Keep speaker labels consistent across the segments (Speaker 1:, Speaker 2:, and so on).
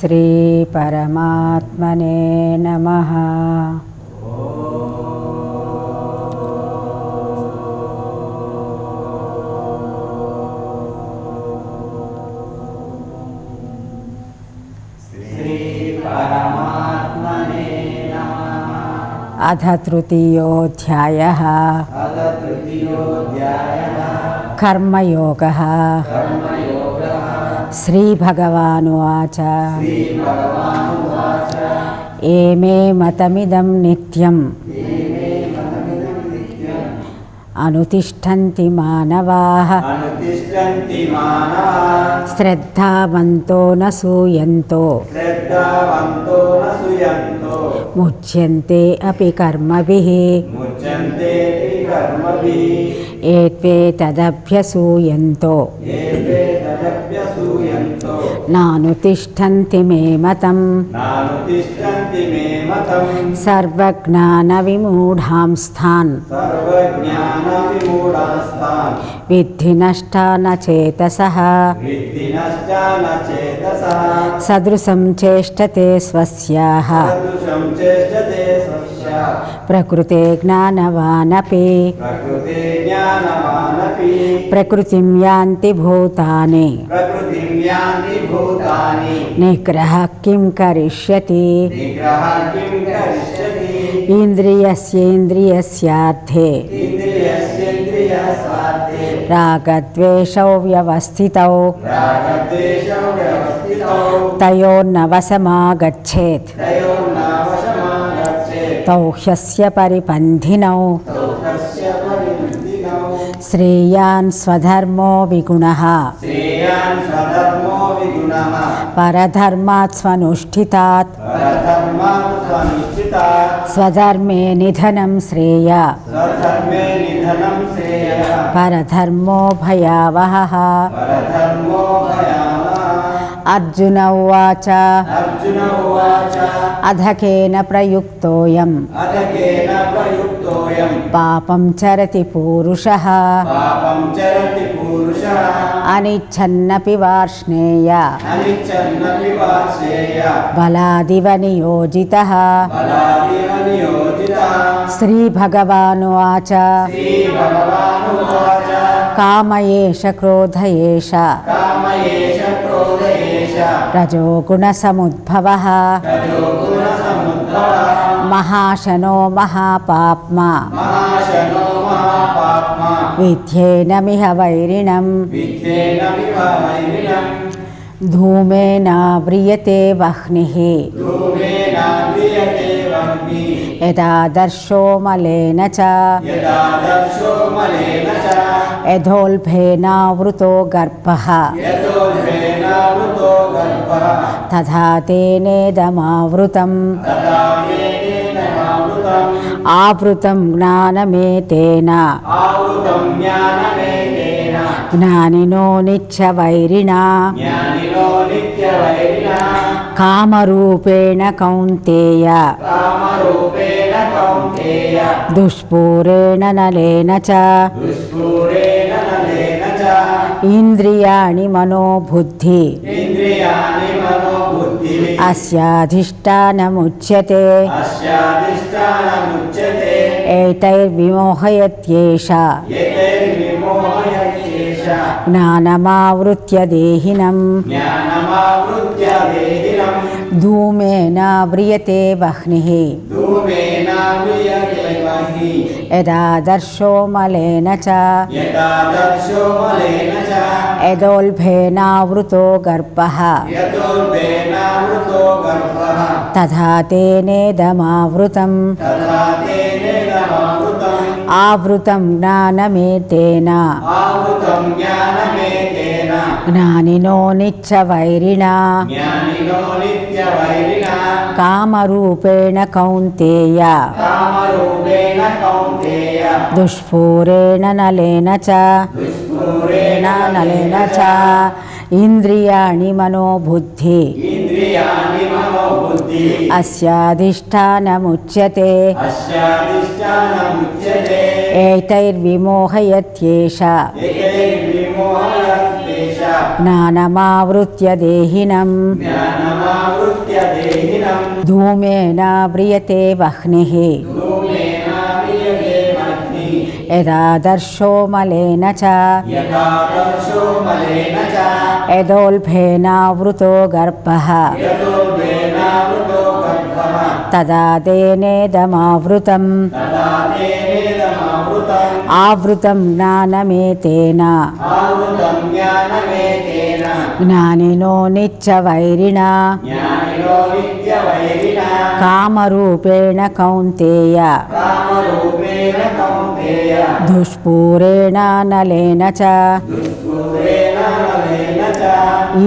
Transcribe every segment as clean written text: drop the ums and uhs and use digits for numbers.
Speaker 1: శ్రీ పరమాత్మనే నమః. అథ తృతీయోధ్యాయః కర్మయోగః. శ్రీభగవానువాచ ఏమే మతమిదం నిత్యం అనుతిష్టంతి మానవాః శ్రద్ధావంతో న సూయంతో ముచ్యంతే అపి కర్మభిః ఏత్వే తదభ్యసూయంతో నానుతిష్టంతి మే మతం సర్వజ్ఞాన విమూఢాంస్తాన్ విద్ధి నష్టాన చేతసః సదృశం చేష్టతే స్వస్యాః ప్రకృతే జ్ఞానవానపి ప్రకృతిం యాంతి భూతాని నిగ్రహ కిం కరిష్యతి ఇంద్రియస్యేంద్రియస్యార్థే రాగద్వేషౌ వ్యవస్థితౌ తయోర్నవశమాగచ్ఛేత్ తౌ హ్యస్య పరిపంథినౌ శ్రేయాన్ స్వధర్మో విగుణః పరధర్మాత్ స్వనుష్ఠితాత్ స్వధర్మే నిధనం శ్రేయ పరధర్మో భయావహః. అర్జున ఉవాచ అధకేన ప్రయుక్తోయం పాపం చరతి పూరుషః అనిచ్ఛన్నపి వార్ష్ణేయ బలాదివ నియోజితః. శ్రీభగవానువాచ కామయేష క్రోధయేష రజోగుణసముద్భవః మహాశనో మహాపాప్మా విద్యేనమిహ వైరిణం ధూమేన వ్రియతే వహ్నిః యదాదర్శో మలేన చ యథోల్బేనావృతో గర్భః తథా తేనేదమావృతం ఆవృతం జ్ఞానమేతేన జ్ఞానినో నిత్యవైరిణా కామరూపేణ కౌంతేయ దుష్పూరేణ నలేన చ ఇంద్రియాణి మనోబుద్ధి అస్యాధిష్టానముచ్యతే ఏతైర్విమోహయత్యేష జ్ఞానమావృత్య దేహినం ధూమేన వ్రియతే వహ్నిః యదాదర్శో మలేన చ యదోల్బేనావృతో గర్భః తథా తేనేదమావృతం ఆవృతం జ్ఞానమేతేన జ్ఞానినో నిత్యవైరిణా కామరూపేణ కౌంతేయ దుష్పూరేణ నలేన చ ఇంద్రియాణి మనోబుద్ధి అస్యాధిష్టానముచ్యతే ఏతైర్విమోహయత్యేష జ్ఞానమావృత్య దేహినం ధూమేన వ్రియతే వహ్నిః యదాదర్శో మలేన చ యదోల్భేనావృతో గర్భః తదా తేనేదమావృతం ఆవృతం జ్ఞానమేతేన జ్ఞానినో నిత్యవైరిణా కామరూపేణ కౌంతేయ దుష్పూరేణ నలేన చ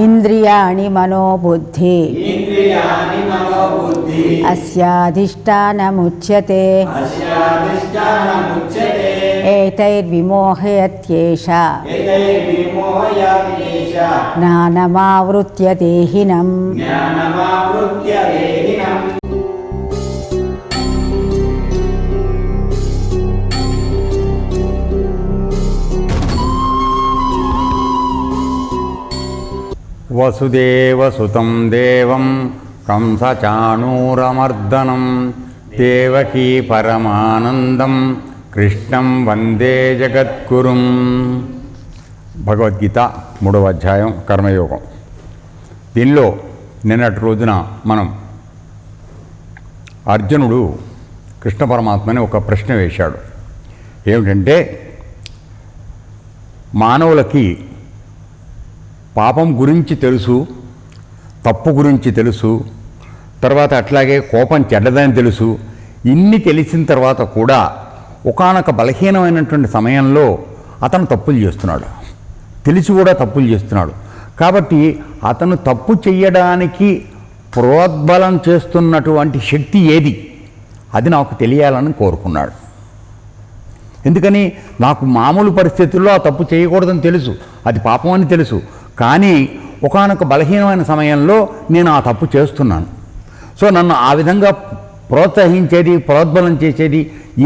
Speaker 1: ఇంద్రియాణి మనోబుద్ధి అస్యాధిష్టానముచ్యతే ఏతైర్విమోహయత్యేష జ్ఞానమావృత్య దేహినం
Speaker 2: వసుదేవసుతం దేవం కంసచాణూరమర్దనం దేవకీ పరమానందం కృష్ణం వందే జగద్గురుం. భగవద్గీత 3వ అధ్యాయం కర్మయోగం. దీనిలో నిన్నటి రోజున మనం అర్జునుడు కృష్ణ పరమాత్మని ఒక ప్రశ్న వేశాడు. ఏమిటంటే, మానవులకి పాపం గురించి తెలుసు, తప్పు గురించి తెలుసు, తర్వాత అట్లాగే కోపం చెడ్డదని తెలుసు. ఇన్ని తెలిసిన తర్వాత కూడా ఒకానొక బలహీనమైనటువంటి సమయంలో అతను తప్పులు చేస్తున్నాడు, తెలిసి కూడా తప్పులు చేస్తున్నాడు. కాబట్టి అతను తప్పు చెయ్యడానికి ప్రోద్బలం చేస్తున్నటువంటి శక్తి ఏది, అది నాకు తెలియాలని కోరుకున్నాడు. ఎందుకని, నాకు మామూలు పరిస్థితుల్లో ఆ తప్పు చేయకూడదని తెలుసు, అది పాపం అని తెలుసు. కానీ ఒకానొక బలహీనమైన సమయంలో నేను ఆ తప్పు చేస్తున్నాను. సో నన్ను ఆ విధంగా ప్రోత్సహించేది, ప్రోద్బలం చేసేది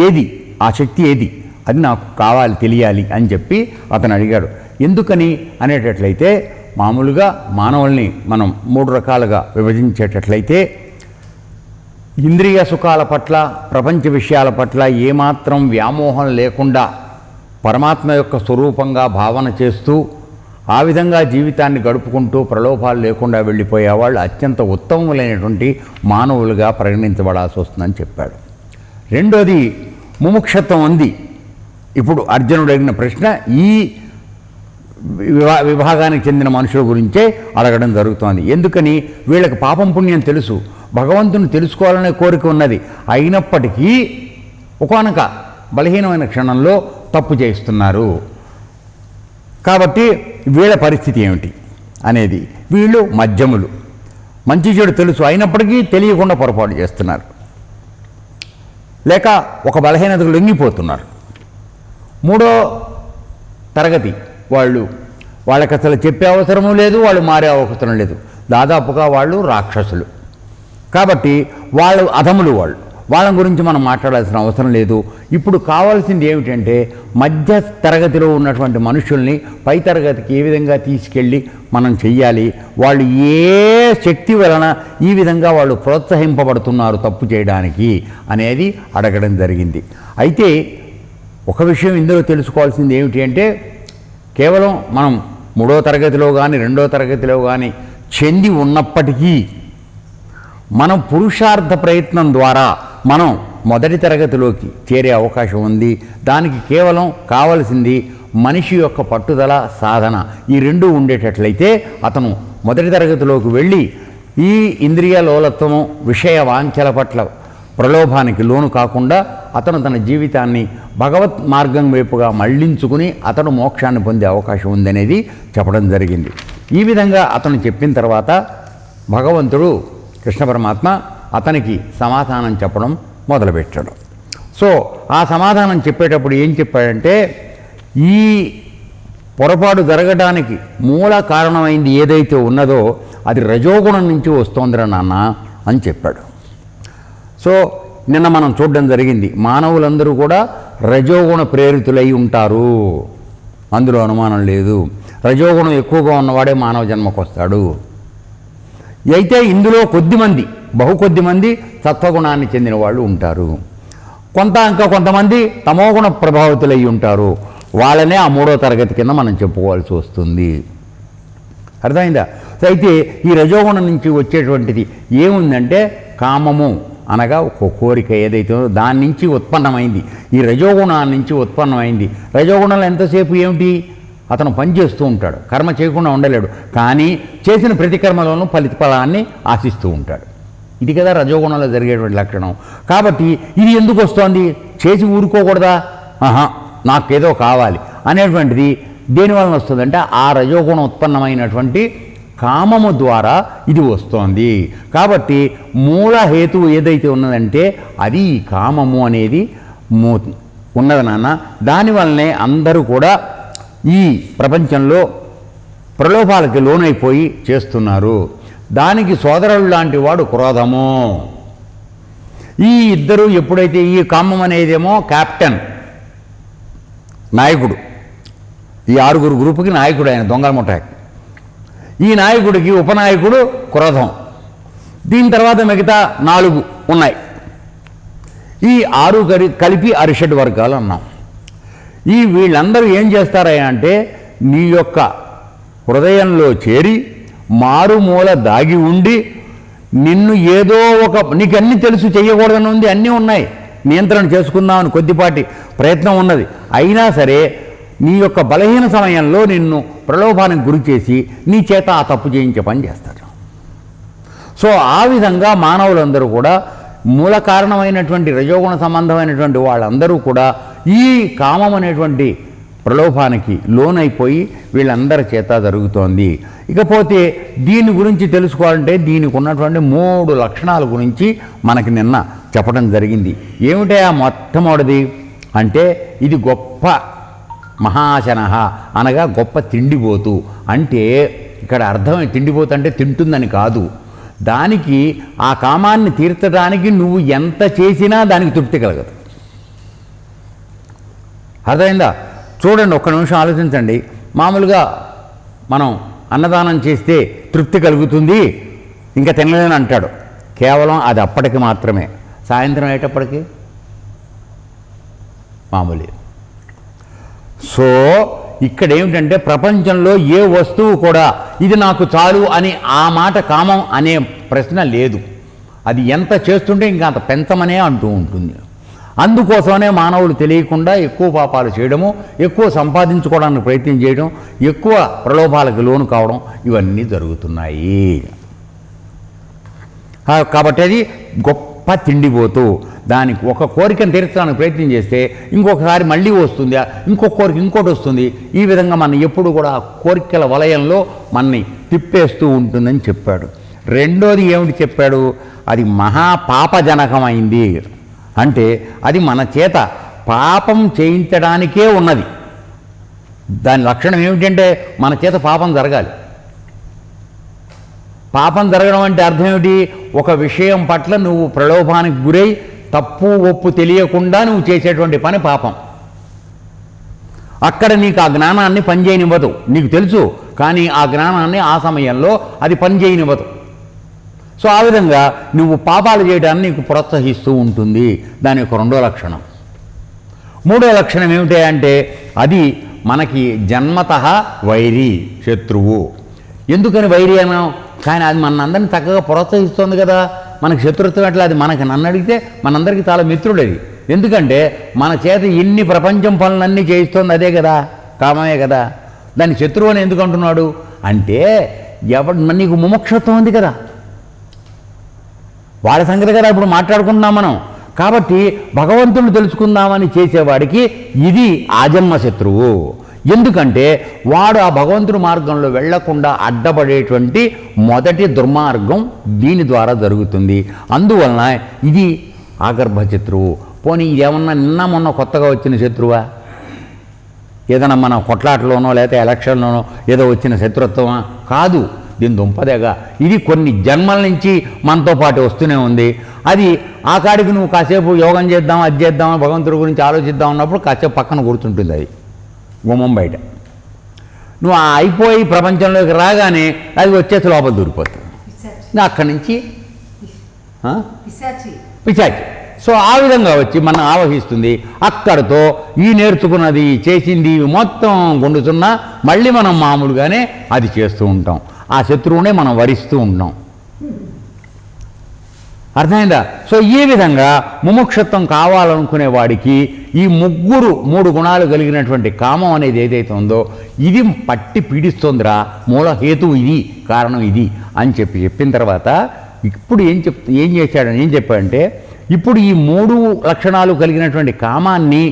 Speaker 2: ఏది, ఆ శక్తి ఏది, అది నాకు కావాలి, తెలియాలి అని చెప్పి అతను అడిగాడు. ఎందుకని అనేటట్లయితే, మామూలుగా మానవుల్ని మనం 3 రకాలుగా విభజించేటట్లయితే, ఇంద్రియ సుఖాల పట్ల, ప్రపంచ విషయాల పట్ల ఏమాత్రం వ్యామోహం లేకుండా పరమాత్మ యొక్క స్వరూపంగా భావన చేస్తూ ఆ విధంగా జీవితాన్ని గడుపుకుంటూ ప్రలోభాలు లేకుండా వెళ్ళిపోయేవాళ్ళు అత్యంత ఉత్తమములైనటువంటి మానవులుగా పరిగణించబడాల్సి వస్తుందని చెప్పాడు. రెండోది ముముక్షత్వం ఉంది. ఇప్పుడు అర్జునుడు అడిగిన ప్రశ్న ఈ విభాగానికి చెందిన మనుషుల గురించే అడగడం జరుగుతోంది. ఎందుకని, వీళ్ళకి పాపం పుణ్యం తెలుసు, భగవంతుని తెలుసుకోవాలనే కోరిక ఉన్నది. అయినప్పటికీ ఒకానొక బలహీనమైన క్షణంలో తప్పు చేస్తున్నారు. కాబట్టి వీళ్ళ పరిస్థితి ఏమిటి అనేది, వీళ్ళు మధ్యములు, మంచి చెడు తెలుసు, అయినప్పటికీ తెలియకుండా పొరపాటు చేస్తున్నారు, లేక ఒక బలహీనతకు లొంగిపోతున్నారు. 3వ తరగతి వాళ్ళకి అసలు చెప్పే అవసరము లేదు, వాళ్ళు మారే అవసరం లేదు. దాదాపుగా వాళ్ళు రాక్షసులు. కాబట్టి వాళ్ళు అధములు, వాళ్ళ గురించి మనం మాట్లాడాల్సిన అవసరం లేదు. ఇప్పుడు కావాల్సింది ఏమిటంటే, మధ్య తరగతిలో ఉన్నటువంటి మనుషుల్ని పై తరగతికి ఏ విధంగా తీసుకెళ్ళి మనం చెయ్యాలి, వాళ్ళు ఏ శక్తి వలన ఈ విధంగా వాళ్ళు ప్రోత్సహింపబడుతున్నారు తప్పు చేయడానికి అనేది అడగడం జరిగింది. అయితే ఒక విషయం ఇందులో తెలుసుకోవాల్సింది ఏమిటి అంటే, కేవలం మనం 3వ తరగతిలో కానీ 2వ తరగతిలో కానీ చెంది ఉన్నప్పటికీ మనం పురుషార్థ ప్రయత్నం ద్వారా మనం మొదటి తరగతిలోకి చేరే అవకాశం ఉంది. దానికి కేవలం కావలసింది మనిషి యొక్క పట్టుదల, సాధన, ఈ 2 ఉండేటట్లయితే అతను మొదటి తరగతిలోకి వెళ్ళి ఈ ఇంద్రియ లోలత్వము, విషయ వాంఛల పట్ల ప్రలోభానికి లోను కాకుండా అతను తన జీవితాన్ని భగవత్ మార్గం వైపుగా మళ్లించుకుని అతను మోక్షాన్ని పొందే అవకాశం ఉందనేది చెప్పడం జరిగింది. ఈ విధంగా అతను చెప్పిన తర్వాత భగవంతుడు కృష్ణ పరమాత్మ అతనికి సమాధానం చెప్పడం మొదలుపెట్టాడు. సో ఆ సమాధానం చెప్పేటప్పుడు ఏం చెప్పాడంటే, ఈ పొరపాటు జరగడానికి మూల కారణమైంది ఏదైతే ఉన్నదో అది రజోగుణం నుంచి వస్తోందిరా నాన్న అని చెప్పాడు. సో నిన్న మనం చూడడం జరిగింది, మానవులందరూ కూడా రజోగుణ ప్రేరితులై ఉంటారు. అందులో అనుమానం లేదు. రజోగుణం ఎక్కువగా ఉన్నవాడే మానవ జన్మకు వస్తాడు. అయితే ఇందులో కొద్దిమంది సత్వగుణాన్ని చెందిన వాళ్ళు ఉంటారు. కొంతమంది తమోగుణ ప్రభావితులయ్యి ఉంటారు. వాళ్ళనే ఆ 3వ తరగతి కింద మనం చెప్పుకోవాల్సి వస్తుంది. అర్థమైందా? అయితే ఈ రజోగుణం నుంచి వచ్చేటువంటిది ఏముందంటే కామము అనగా ఒక కోరిక ఏదైతే ఉందో దాని నుంచి ఉత్పన్నమైంది. ఈ రజోగుణాన్ని నుంచి ఉత్పన్నమైంది. రజోగుణంలో ఎంతసేపు ఏమిటి? అతను పని చేస్తూ ఉంటాడు, కర్మ చేయకుండా ఉండలేడు. కానీ చేసిన ప్రతి కర్మలోనూ ఫలాన్ని ఆశిస్తూ ఉంటాడు. ఇది కదా రజోగుణంలో జరిగేటువంటి లక్షణం. కాబట్టి ఇది ఎందుకు వస్తోంది? చేసి ఊరుకోకూడదా? నాకేదో కావాలి అనేటువంటిది దేనివలన వస్తుందంటే ఆ రజోగుణం ఉత్పన్నమైనటువంటి కామము ద్వారా ఇది వస్తోంది. కాబట్టి మూల హేతువు ఏదైతే ఉన్నదంటే అది ఈ కామము అనేది ఉన్నది నాన్న. దానివల్లనే అందరూ కూడా ఈ ప్రపంచంలో ప్రలోభాలకి లోనైపోయి చేస్తున్నారు. దానికి సోదరుడు లాంటి వాడు క్రోధము. ఈ ఇద్దరు ఎప్పుడైతే ఈ కామం అనేదేమో క్యాప్టెన్, నాయకుడు, ఈ 6 గ్రూపుకి నాయకుడు ఆయన దొంగల ముఠాకి. ఈ నాయకుడికి ఉపనాయకుడు క్రోధం. దీని తర్వాత మిగతా 4 ఉన్నాయి. ఈ 6 కలిపి అరిషడ్ వర్గాలు అన్నాం. ఈ వీళ్ళందరూ ఏం చేస్తారంటే నీ యొక్క హృదయంలో చేరి మారుమూల దాగి ఉండి నిన్ను ఏదో నీకు అన్నీ తెలుసు, చెయ్యకూడదని ఉంది, అన్నీ ఉన్నాయి, నియంత్రణ చేసుకుందామని కొద్దిపాటి ప్రయత్నం ఉన్నది. అయినా సరే నీ యొక్క బలహీన సమయంలో నిన్ను ప్రలోభానికి గురి చేసి నీ చేత ఆ తప్పు చేయించే పని చేస్తారు. సో ఆ విధంగా మానవులందరూ కూడా మూల కారణమైనటువంటి రజోగుణ సంబంధమైనటువంటి వాళ్ళందరూ కూడా ఈ కామం అనేటువంటి ప్రలోభానికి లోనైపోయి వీళ్ళందరి చేత జరుగుతోంది. ఇకపోతే దీని గురించి తెలుసుకోవాలంటే దీనికి ఉన్నటువంటి 3 లక్షణాల గురించి మనకి నిన్న చెప్పడం జరిగింది. ఏమిటే ఆ మొట్టమొదటిది అంటే ఇది గొప్ప మహాశన అనగా గొప్ప తిండిపోతు. అంటే ఇక్కడ అర్థం తిండిపోతు అంటే తింటుందని కాదు. దానికి ఆ కామాన్ని తీర్చడానికి నువ్వు ఎంత చేసినా దానికి తృప్తి కలగదు. అర్థమైందా? చూడండి, ఒక్క నిమిషం ఆలోచించండి. మామూలుగా మనం అన్నదానం చేస్తే తృప్తి కలుగుతుంది, ఇంకా తినలేని అంటాడు. కేవలం అది అప్పటికి మాత్రమే. సాయంత్రం అయ్యేటప్పటికి మామూలు. సో ఇక్కడ ఏమిటంటే ప్రపంచంలో ఏ వస్తువు కూడా ఇది నాకు చాలు అని ఆ మాట కామం అనే ప్రశ్న లేదు. అది ఎంత చేస్తుంటే ఇంకా అంత పెంచమనే అంటూ ఉంటుంది. అందుకోసమనే మానవులు తెలియకుండా ఎక్కువ పాపాలు చేయడము, ఎక్కువ సంపాదించుకోవడానికి ప్రయత్నం చేయడం, ఎక్కువ ప్రలోభాలకు లోను కావడం ఇవన్నీ జరుగుతున్నాయి. కాబట్టి అది గొప్ప తిండిపోతూ దానికి ఒక కోరికను తీర్చడానికి ప్రయత్నం చేస్తే ఇంకొకసారి మళ్ళీ వస్తుంది, ఇంకొక కోరిక ఇంకోటి వస్తుంది. ఈ విధంగా మనం ఎప్పుడు కూడా కోరికల వలయంలో మనని తిప్పేస్తూ ఉంటుందని చెప్పాడు. రెండోది ఏమిటి చెప్పాడు? అది మహాపాపజనకమైంది. అంటే అది మన చేత పాపం చేయించడానికే ఉన్నది. దాని లక్షణం ఏమిటంటే మన చేత పాపం జరగాలి. పాపం జరగడం అంటే అర్థం ఏమిటి? ఒక విషయం పట్ల నువ్వు ప్రలోభానికి గురై తప్పు ఒప్పు తెలియకుండా నువ్వు చేసేటువంటి పని పాపం. అక్కడ నీకు ఆ జ్ఞానాన్ని పనిచేయనివ్వదు. నీకు తెలుసు, కానీ ఆ జ్ఞానాన్ని ఆ సమయంలో అది పనిచేయనివ్వదు. సో ఆ విధంగా నువ్వు పాపాలు చేయడాన్ని నీకు ప్రోత్సహిస్తూ ఉంటుంది. దాని యొక్క 2వ లక్షణం. 3వ లక్షణం ఏమిటి అంటే అది మనకి జన్మతః వైరి, శత్రువు. ఎందుకని వైరి అన్నాం? కానీ అది మనందరినీ చక్కగా ప్రోత్సహిస్తుంది కదా. మనకి శత్రుత్వం ఎట్లా? అది నన్ను అడిగితే మనందరికీ చాలా మిత్రుడు అది. ఎందుకంటే మన చేత ఇన్ని ప్రపంచం పనులన్నీ చేయిస్తుంది అదే కదా, కామమే కదా. దాన్ని శత్రువు అని ఎందుకు అంటున్నాడు అంటే నీకు ముముక్షత్వం ఉంది కదా, వాళ్ళ సంగతి కదా ఇప్పుడు మాట్లాడుకుంటున్నాం మనం. కాబట్టి భగవంతుని తెలుసుకుందామని చేసేవాడికి ఇది ఆజన్మ శత్రువు. ఎందుకంటే వాడు ఆ భగవంతుడి మార్గంలో వెళ్లకుండా అడ్డపడేటువంటి మొదటి దుర్మార్గం దీని ద్వారా జరుగుతుంది. అందువలన ఇది ఆగర్భ శత్రువు. పోనీ ఏమన్నా నిన్న మొన్న కొత్తగా వచ్చిన శత్రువా? ఏదైనా మన కొట్లాటలోనో లేకపోతే ఎలక్షన్లోనో ఏదో వచ్చిన శత్రుత్వమా? కాదు. దీని దుంపదేగా ఇది కొన్ని జన్మల నుంచి మనతో పాటు వస్తూనే ఉంది. అది ఆ కాడికి నువ్వు కాసేపు యోగం చేద్దాం, అది చేద్దాం, భగవంతుడి గురించి ఆలోచిద్దాం అన్నప్పుడు కాసేపు పక్కన కూర్చుంటుంది. అది గుమ్మం బయట నువ్వు అయిపోయి ప్రపంచంలోకి రాగానే అది వచ్చేసి లోపల దూరిపోతుంది. అక్కడి నుంచి పిశాచి. సో ఆ విధంగా వచ్చి మనం ఆవహిస్తుంది. అక్కడితో ఈ నేర్చుకున్నది చేసింది మొత్తం గుండుతున్నా మళ్ళీ మనం మామూలుగానే అది చేస్తూ ఉంటాం. ఆ శత్రువునే మనం వరిస్తూ ఉంటాం. అర్థమైందా? సో ఈ విధంగా ముముక్షత్వం కావాలనుకునే వాడికి ఈ మూడు గుణాలు కలిగినటువంటి కామం అనేది ఏదైతే ఉందో ఇది పట్టి పీడిస్తుందిరా, మూల హేతువు ఇది, కారణం ఇది అని చెప్పిన తర్వాత ఇప్పుడు ఏం చెప్పాడంటే ఇప్పుడు ఈ 3 లక్షణాలు కలిగినటువంటి కామాన్ని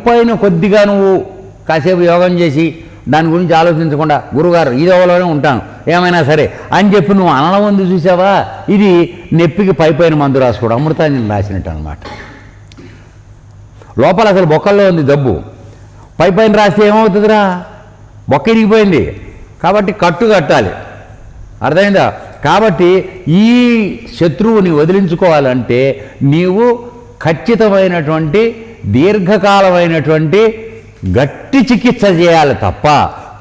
Speaker 2: పైన కొద్దిగా నువ్వు కాసేపు యోగం చేసి దాని గురించి ఆలోచించకుండా గురుగారు ఈ దోవలోనే ఉంటాను ఏమైనా సరే అని చెప్పి నువ్వు అనడం ఉంది చూసావా, ఇది నెప్పికి పైన మందు రాసుకోవడం, అమృతాంజన్ రాసినట్టు అనమాట. లోపల అసలు బొక్కల్లో ఉంది జబ్బు, పైన రాస్తే ఏమవుతుందిరా, బొక్క ఇరిగిపోయింది. కాబట్టి కట్టాలి. అర్థమైందా? కాబట్టి ఈ శత్రువుని వదిలించుకోవాలంటే నీవు ఖచ్చితమైనటువంటి దీర్ఘకాలమైనటువంటి గట్టి చికిత్స చేయాలి తప్ప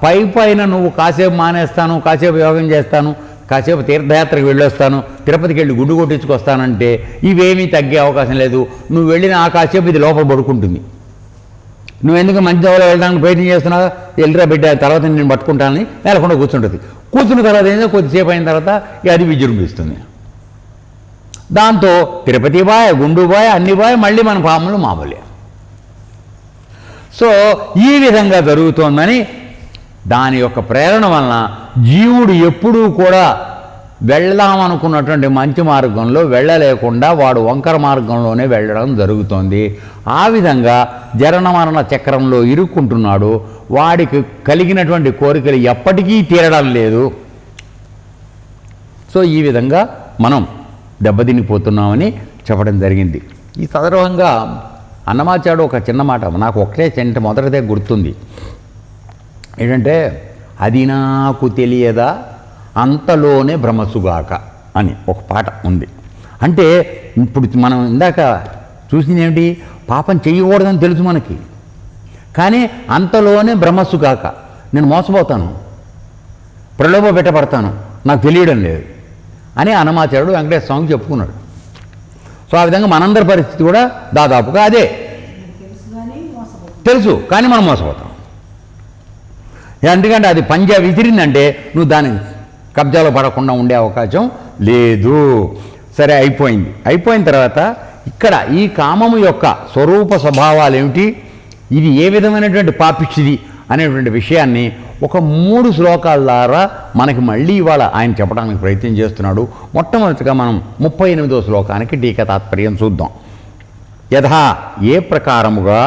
Speaker 2: పైన నువ్వు కాసేపు మానేస్తాను, కాసేపు యోగం చేస్తాను, కాసేపు తీర్థయాత్రకు వెళ్ళొస్తాను, తిరుపతికి వెళ్ళి గుండు కొట్టించుకొస్తానంటే ఇవేమీ తగ్గే అవకాశం లేదు. నువ్వు వెళ్ళిన ఆ కాసేపు ఇది లోపల పడుకుంటుంది. నువ్వు ఎందుకు మంచి దోవలో వెళ్ళడానికి ప్రయత్నం చేస్తున్నావు, వెళ్ళిరా బిడ్డ తర్వాత నేను పట్టుకుంటానని వెళ్ళకుండా కూర్చుంటుంది. కూర్చున్న తర్వాత ఏంటో కొద్దిసేపు అయిన తర్వాత అది విజృంభిస్తుంది. దాంతో తిరుపతి బాయ్, గుండు బాయ్, అన్ని బాయ్, మళ్ళీ మన పాములు మామూలే. సో ఈ విధంగా జరుగుతోందని దాని యొక్క ప్రేరణ వలన జీవుడు ఎప్పుడూ కూడా వెళ్దామనుకున్నటువంటి మంచి మార్గంలో వెళ్ళలేకుండా వాడు వంకర మార్గంలోనే వెళ్ళడం జరుగుతోంది. ఆ విధంగా జనన మరణ చక్రంలో ఇరుక్కుంటున్నాడు. వాడికి కలిగినటువంటి కోరికలు ఎప్పటికీ తీరడం లేదు. సో ఈ విధంగా మనం దెబ్బతినిపోతున్నామని చెప్పడం జరిగింది. ఈ సందర్భంగా అన్నమాచాడు ఒక చిన్న మాట నాకు ఒకటే చెంట మొదటిదే గుర్తుంది. ఏంటంటే అది నాకు తెలియదా అంతలోనే భ్రమసుగాక అని ఒక పాట ఉంది. అంటే ఇప్పుడు మనం ఇందాక చూసింది ఏమిటి, పాపం చెయ్యకూడదని తెలుసు మనకి, కానీ అంతలోనే భ్రమసుగాక నేను మోసపోతాను, ప్రలోభ పెట్టబడతాను, నాకు తెలియడం లేదు అని అన్నమాచార్యుడు వెంకటేశ్వర స్వామికి చెప్పుకున్నాడు. సో ఆ విధంగా మనందరి పరిస్థితి కూడా దాదాపుగా అదే, తెలుసు కానీ మనం మోసపోతాం. ఎందుకంటే అది పంజా విసిరిందంటే నువ్వు దాని కబ్జాలో పడకుండా ఉండే అవకాశం లేదు. సరే అయిపోయిన తర్వాత ఇక్కడ ఈ కామము యొక్క స్వరూప స్వభావాలు ఏమిటి, ఇది ఏ విధమైనటువంటి పాపిష్టిది అనేటువంటి విషయాన్ని ఒక 3 శ్లోకాల ద్వారా మనకి మళ్ళీ ఇవాళ ఆయన చెప్పడానికి ప్రయత్నం చేస్తున్నాడు. మొట్టమొదటిగా మనం 38వ శ్లోకానికి టీకా తాత్పర్యం చూద్దాం. యథా ఏ ప్రకారముగా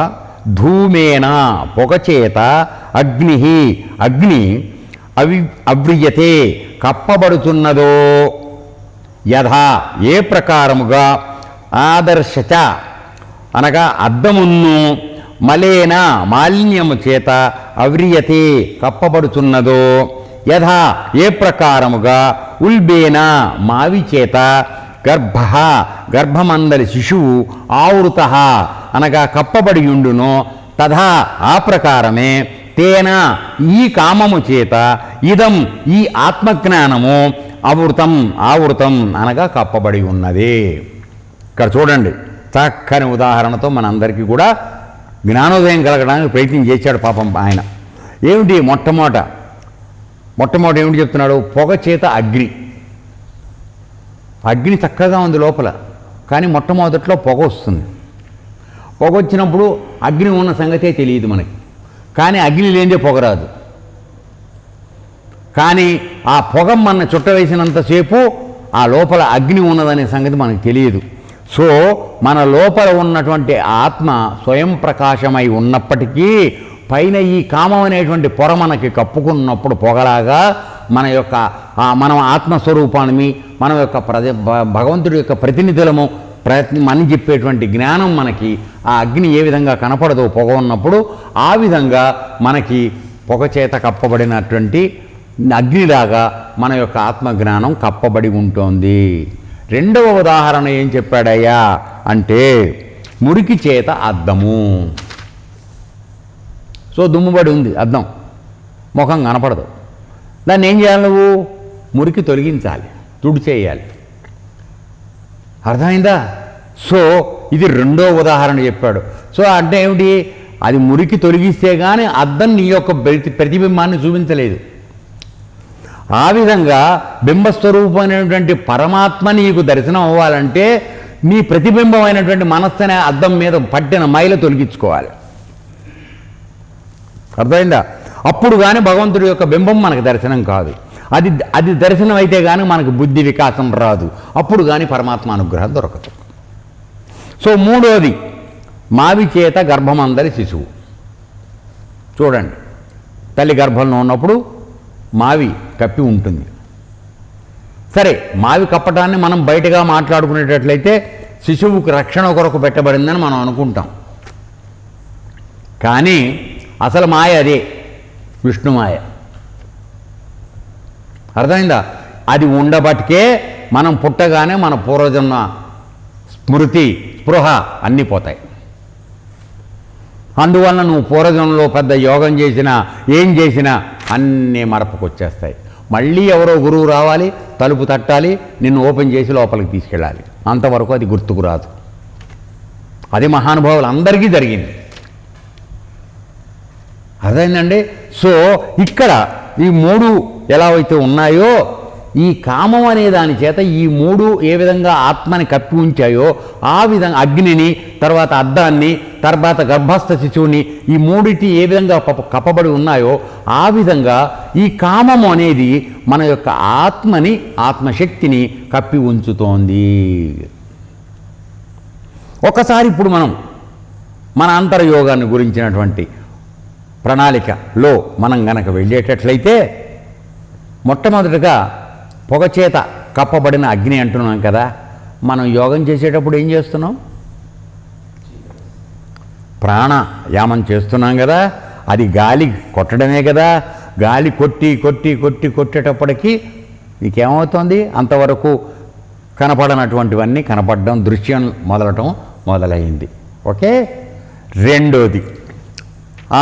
Speaker 2: ధూమేన పొగచేత అగ్ని అవ్రియతే కప్పబడుతున్నదో, యథా ఏ ప్రకారముగా ఆదర్శచ అనగా అద్దమును మలేన మాలిన్యము చేత అవ్రియతే కప్పబడుతున్నదో, యథా ఏ ప్రకారముగా ఉల్బేన మావి చేత గర్భమందలి శిశువు ఆవృత అనగా కప్పబడి ఉండునో, తథా ఆ ప్రకారమే తేన ఈ కామము చేత ఇదం ఈ ఆత్మజ్ఞానము ఆవృతం అనగా కప్పబడి ఉన్నది. ఇక్కడ చూడండి, చక్కని ఉదాహరణతో మనందరికీ కూడా జ్ఞానోదయం కలగడానికి ప్రయత్నం చేశాడు పాపం ఆయన. ఏమిటి మొట్టమొదట ఏమిటి చెప్తున్నాడు, పొగ చేత అగ్ని చక్కగా ఉంది లోపల, కానీ మొట్టమొదట్లో పొగ వస్తుంది. పొగ వచ్చినప్పుడు అగ్ని ఉన్న సంగతే తెలియదు మనకి, కానీ అగ్ని లేనిదే పొగ రాదు. కానీ ఆ పొగ మన చుట్ట వేసినంతసేపు ఆ లోపల అగ్ని ఉన్నదనే సంగతి మనకు తెలియదు. సో మన లోపల ఉన్నటువంటి ఆత్మ స్వయం ప్రకాశమై ఉన్నప్పటికీ పైన ఈ కామం అనేటువంటి పొర మనకి కప్పుకున్నప్పుడు పొగలాగా మనం ఆత్మస్వరూపాన్ని మన యొక్క భగవంతుడి యొక్క ప్రతినిధులము అని చెప్పేటువంటి జ్ఞానం మనకి ఆ అగ్ని ఏ విధంగా కనపడదో పొగ ఉన్నప్పుడు, ఆ విధంగా మనకి పొగ చేత కప్పబడినటువంటి అగ్నిలాగా మన యొక్క ఆత్మజ్ఞానం కప్పబడి ఉంటుంది. రెండవ ఉదాహరణ ఏం చెప్పాడయ్యా అంటే మురికి చేత అద్దము. సో దుమ్ముబడి ఉంది అద్దం, ముఖం కనపడదు. దాన్ని ఏం చేయాలి? నువ్వు మురికి తొలగించాలి, తుడిచేయాలి. అర్థమైందా? సో ఇది రెండో ఉదాహరణ చెప్పాడు. సో అంటే ఏమిటి? అది మురికి తొలగిస్తే కానీ అద్దం నీ యొక్క ప్రతిబింబాన్ని చూపించలేదు. ఆ విధంగా బింబస్వరూపమైనటువంటి పరమాత్మ నీకు దర్శనం అవ్వాలంటే నీ ప్రతిబింబమైనటువంటి మనస్సు అనే అద్దం మీద పట్టిన మైల తొలగించుకోవాలి. అర్థమైందా? అప్పుడు కానీ భగవంతుడి యొక్క బింబం మనకు దర్శనం కాదు. అది దర్శనం అయితే కానీ మనకు బుద్ధి వికాసం రాదు. అప్పుడు కానీ పరమాత్మ అనుగ్రహం దొరకదు. సో మూడోది, మావి చేత గర్భమందరి శిశువు. చూడండి, తల్లి గర్భంలో ఉన్నప్పుడు మావి కప్పి ఉంటుంది. సరే, మావి కప్పటాన్ని మనం బయటగా మాట్లాడుకునేటట్లయితే శిశువుకు రక్షణ కొరకు పెట్టబడిందని మనం అనుకుంటాం. కానీ అసలు మాయ అదే, విష్ణుమాయ. అర్థమైందా? అది ఉండబట్టికే మనం పుట్టగానే మన పూర్వజన్మ స్మృతి, స్పృహ అన్నీ పోతాయి. అందువలన నువ్వు పూర్వజన్మలో పెద్ద యోగం చేసినా ఏం చేసినా అన్నీ మరపుకొచ్చేస్తాయి. మళ్ళీ ఎవరో గురువు రావాలి, తలుపు తట్టాలి, నిన్ను ఓపెన్ చేసి లోపలికి తీసుకెళ్ళాలి. అంతవరకు అది గుర్తుకు రాదు. అది మహానుభావులు అందరికీ జరిగింది. అర్థమైందండి? సో ఇక్కడ ఈ మూడు ఎలా అయితే ఉన్నాయో, ఈ కామం అనే దాని చేత ఈ మూడు ఏ విధంగా ఆత్మని కప్పి ఉంచాయో, ఆ విధంగా అగ్నిని, తర్వాత అద్దాన్ని, తర్వాత గర్భస్థ శిశువుని, ఈ మూడిటి ఏ విధంగా కప్పబడి ఉన్నాయో ఆ విధంగా ఈ కామము అనేది మన యొక్క ఆత్మని, ఆత్మశక్తిని కప్పి ఉంచుతోంది. ఒకసారి ఇప్పుడు మనం మన అంతర్యోగాన్ని గురించినటువంటి ప్రణాళికలో మనం గనక వెళ్ళేటట్లయితే, మొట్టమొదటిగా పొగచేత కప్పబడిన అగ్ని అంటున్నాం కదా. మనం యోగం చేసేటప్పుడు ఏం చేస్తున్నాం? ప్రాణాయామం చేస్తున్నాం కదా. అది గాలి కొట్టడమే కదా. గాలి కొట్టేటప్పటికీ నీకేమవుతుంది? అంతవరకు కనపడనటువంటివన్నీ కనపడడం, దృశ్యం మొదలైంది. ఓకే. రెండోది,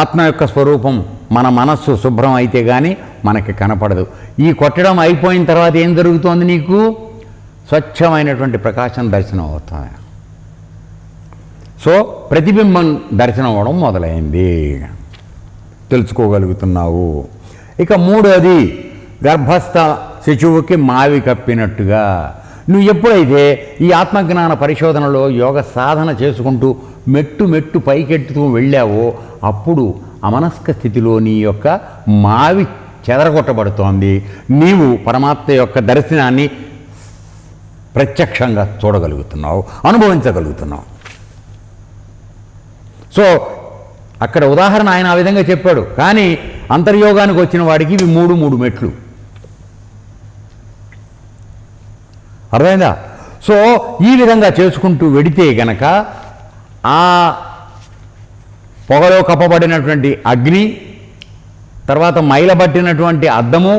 Speaker 2: ఆత్మ యొక్క స్వరూపం మన మనస్సు శుభ్రం అయితే కానీ మనకి కనపడదు. ఈ కొట్టడం అయిపోయిన తర్వాత ఏం జరుగుతోంది? నీకు స్వచ్ఛమైనటువంటి ప్రకాశం దర్శనం అవుతుంది. సో ప్రతిబింబం దర్శనం అవ్వడం మొదలైంది, తెలుసుకోగలుగుతున్నావు. ఇక మూడోది, గర్భస్థ శిశువుకి మావి కప్పినట్టుగా నువ్వు ఎప్పుడైతే ఈ ఆత్మజ్ఞాన పరిశోధనలో యోగ సాధన చేసుకుంటూ మెట్టు పైకెట్టుతూ వెళ్ళావో అప్పుడు అమనస్క స్థితిలో నీ యొక్క మావి చెదరగొట్టబడుతోంది. నీవు పరమాత్మ యొక్క దర్శనాన్ని ప్రత్యక్షంగా చూడగలుగుతున్నావు, అనుభవించగలుగుతున్నావు. సో అక్కడ ఉదాహరణ ఆయన ఆ విధంగా చెప్పాడు. కానీ అంతర్యోగానికి వచ్చిన వాడికి ఇవి మూడు మెట్లు. అర్థమైందా? సో ఈ విధంగా చేసుకుంటూ వెడితే గనక ఆ పొగలో కప్పబడినటువంటి అగ్ని, తర్వాత మైలబట్టినటువంటి అద్దము,